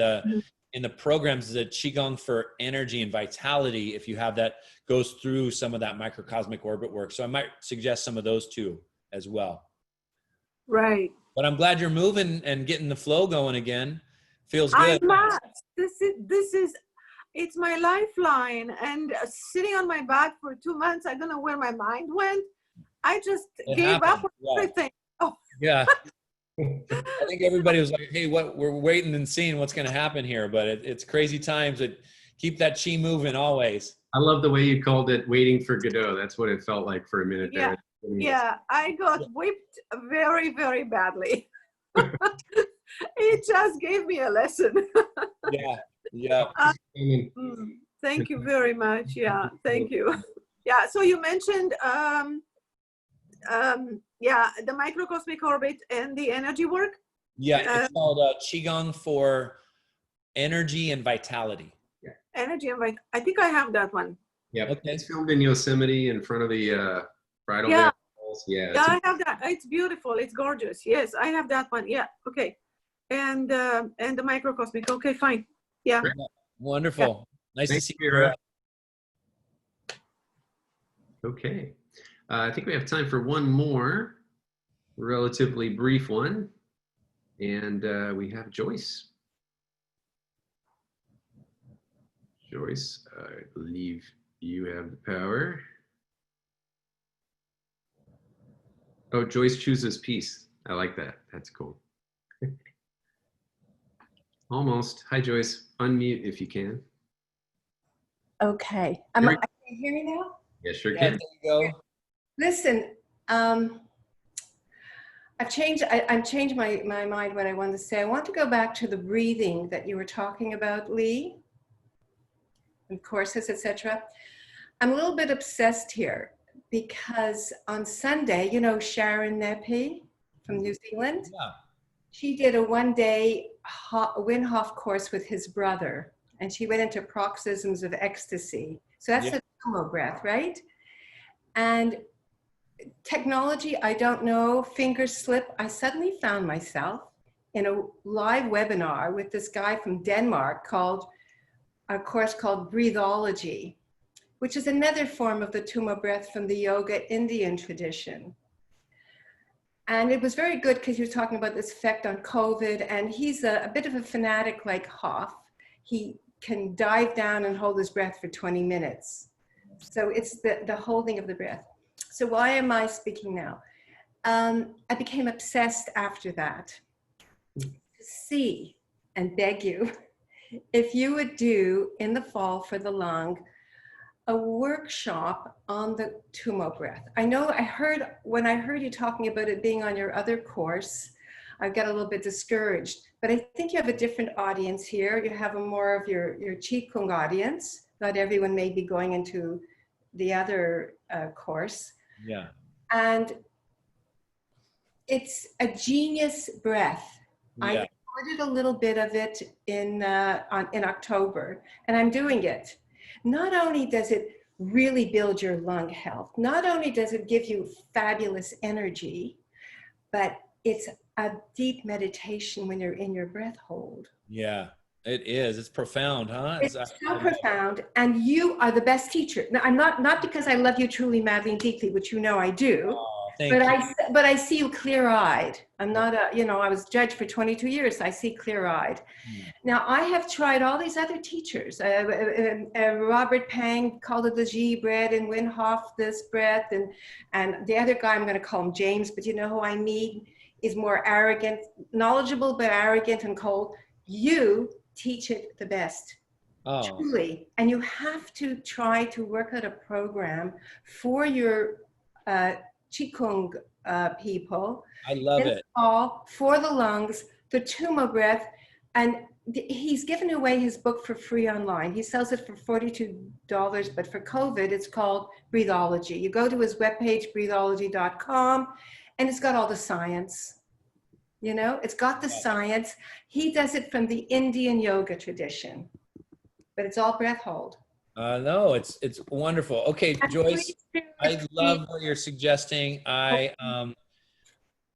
in the programs, the Qigong for energy and vitality, if you have that, goes through some of that Microcosmic Orbit work. So I might suggest some of those too as well. Right. But I'm glad you're moving and getting the flow going again. Feels good. I must. It's my lifeline. And sitting on my back for 2 months, I don't know where my mind went. I just gave up on everything. Oh. Yeah. I think everybody was like, hey, we're waiting and seeing what's going to happen here, but it's crazy times. That keep that Qi moving always. I love the way you called it waiting for Godot. That's what it felt like for a minute there. Yeah, I got whipped very, very badly. It just gave me a lesson. Yeah. Thank you very much. Yeah, thank you. Yeah, so you mentioned the microcosmic orbit and the energy work. Yeah, it's called Qigong for energy and vitality. Yeah. Energy and vitality. I think I have that one. Yeah. Okay. It's filmed in Yosemite in front of the bridal veil. Yeah, I have that. It's beautiful. It's gorgeous. Yes, I have that one. Yeah. Okay. And the microcosmic. Okay, fine. Yeah. Great. Wonderful. Yeah. Nice to see you. Vera. Okay. I think we have time for one more relatively brief one. And we have Joyce. Joyce, I believe you have the power. Oh, Joyce chooses peace. I like that. That's cool. Almost. Hi, Joyce. Unmute if you can. Okay. Can you hear me now? Yeah, sure Yeah, can. there you go. Listen, I've changed my mind what I wanted to say. I want to go back to the breathing that you were talking about, Lee, and courses, etc. I'm a little bit obsessed here because on Sunday, Sharon Nepi from New Zealand, she did a one-day Wim Hof course with his brother, and she went into paroxysms of ecstasy. So that's the tummo breath, right? And technology, I don't know, fingers slip. I suddenly found myself in a live webinar with this guy from Denmark called a course called Breathology, which is another form of the Tumo breath from the yoga Indian tradition. And it was very good because he was talking about this effect on COVID, and he's a bit of a fanatic like Hoff. He can dive down and hold his breath for 20 minutes. So it's the holding of the breath. So why am I speaking now? I became obsessed after that to see and beg you if you would do in the fall for the lung a workshop on the Tumo breath. I know when I heard you talking about it being on your other course, I got a little bit discouraged, but I think you have a different audience here. You have a more of your Qi Gong audience. Not everyone may be going into the other course. Yeah. And it's a genius breath. Yeah. I recorded a little bit of it in October, and I'm doing it. Not only does it really build your lung health, not only does it give you fabulous energy, but it's a deep meditation when you're in your breath hold. Yeah, it is. It's profound, huh? It's so profound, and you are the best teacher. Now, I'm not because I love you truly, madly, and deeply, which you know I do. Thank you. But I see you clear-eyed. I'm not I was judged for 22 years. So I see clear-eyed. Now, I have tried all these other teachers. Robert Pang called it the G breath, and Wim Hof this breath, and the other guy, I'm going to call him James, but you know who I mean, is more arrogant, knowledgeable, but arrogant and cold. You teach it the best. Oh. Truly. And you have to try to work out a program for your Qigong people. I love it. All for the lungs, the Tumo breath, and he's given away his book for free online. He sells it for $42, but for COVID, it's called Breathology. You go to his webpage, breathology.com, and it's got all the science. You know, it's got the science. He does it from the Indian yoga tradition, but it's all breath hold. No, it's wonderful. Okay, Joyce, I love what you're suggesting. I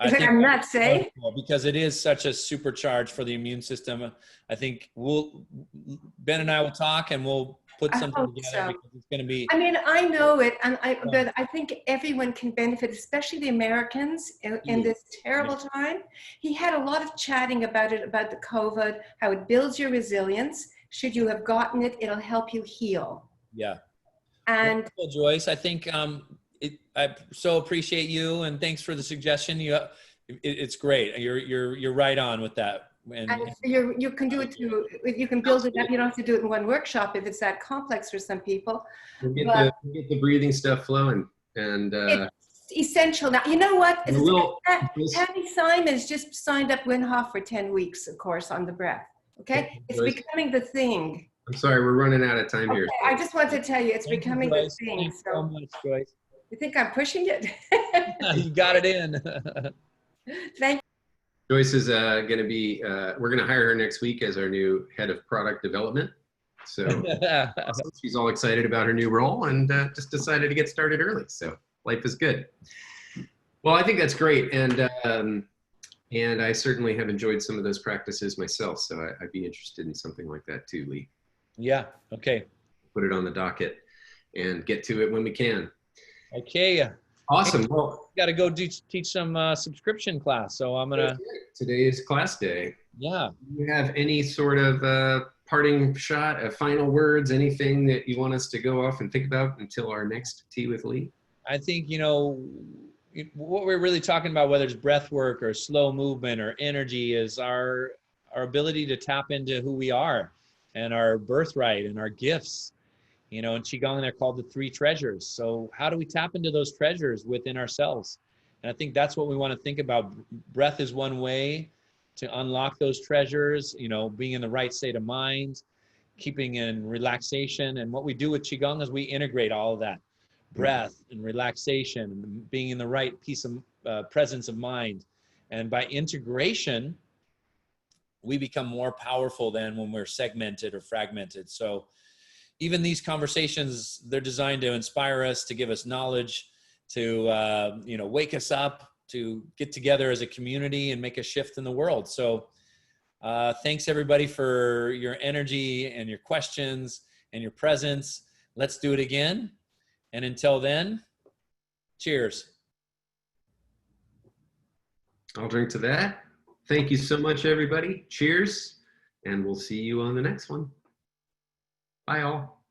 think I'm not saying because it is such a supercharge for the immune system. I think Ben and I will talk and we'll put something together because it's going to be. I mean, I know it, but I think everyone can benefit, especially the Americans in this terrible time. He had a lot of chatting about it, about the COVID, how it builds your resilience. Should you have gotten it, it'll help you heal. Yeah. And well, Joyce, I think I so appreciate you, and thanks for the suggestion. It's great. You're right on with that. And you can do it too. You can build it up. You don't have to do it in one workshop if it's that complex for some people. We'll get the breathing stuff flowing, and it's essential. Now, you know what? Patty Simons just signed up Wim Hof for 10 weeks, of course, on the breath. Okay, it's becoming the thing. I'm sorry, we're running out of time here. I just want to tell you, it's becoming the thing. Thanks so much, Joyce. You think I'm pushing it? You got it in. Thank you. Joyce is going to be, we're going to hire her next week as our new head of product development. So she's all excited about her new role and just decided to get started early. So life is good. Well, I think that's great. And I certainly have enjoyed some of those practices myself. So I'd be interested in something like that too, Lee. Yeah. Okay. Put it on the docket and get to it when we can. Okay. Awesome. Well, got to go teach some subscription class. So I'm going to. Today is class day. Yeah. Do you have any sort of parting shot, final words, anything that you want us to go off and think about until our next Tea with Lee? I think, what we're really talking about, whether it's breath work or slow movement or energy, is our ability to tap into who we are and our birthright and our gifts. In Qigong, they're called the 3 treasures. So how do we tap into those treasures within ourselves? And I think that's what we want to think about. Breath is one way to unlock those treasures, being in the right state of mind, keeping in relaxation. And what we do with Qigong is we integrate all of that. Breath and relaxation, and being in the right piece of presence of mind. And by integration, we become more powerful than when we're segmented or fragmented. So even these conversations, they're designed to inspire us, to give us knowledge, to wake us up, to get together as a community and make a shift in the world. So Thanks everybody for your energy and your questions and your presence. Let's do it again. And until then, cheers. I'll drink to that. Thank you so much, everybody. Cheers. And we'll see you on the next one. Bye, all.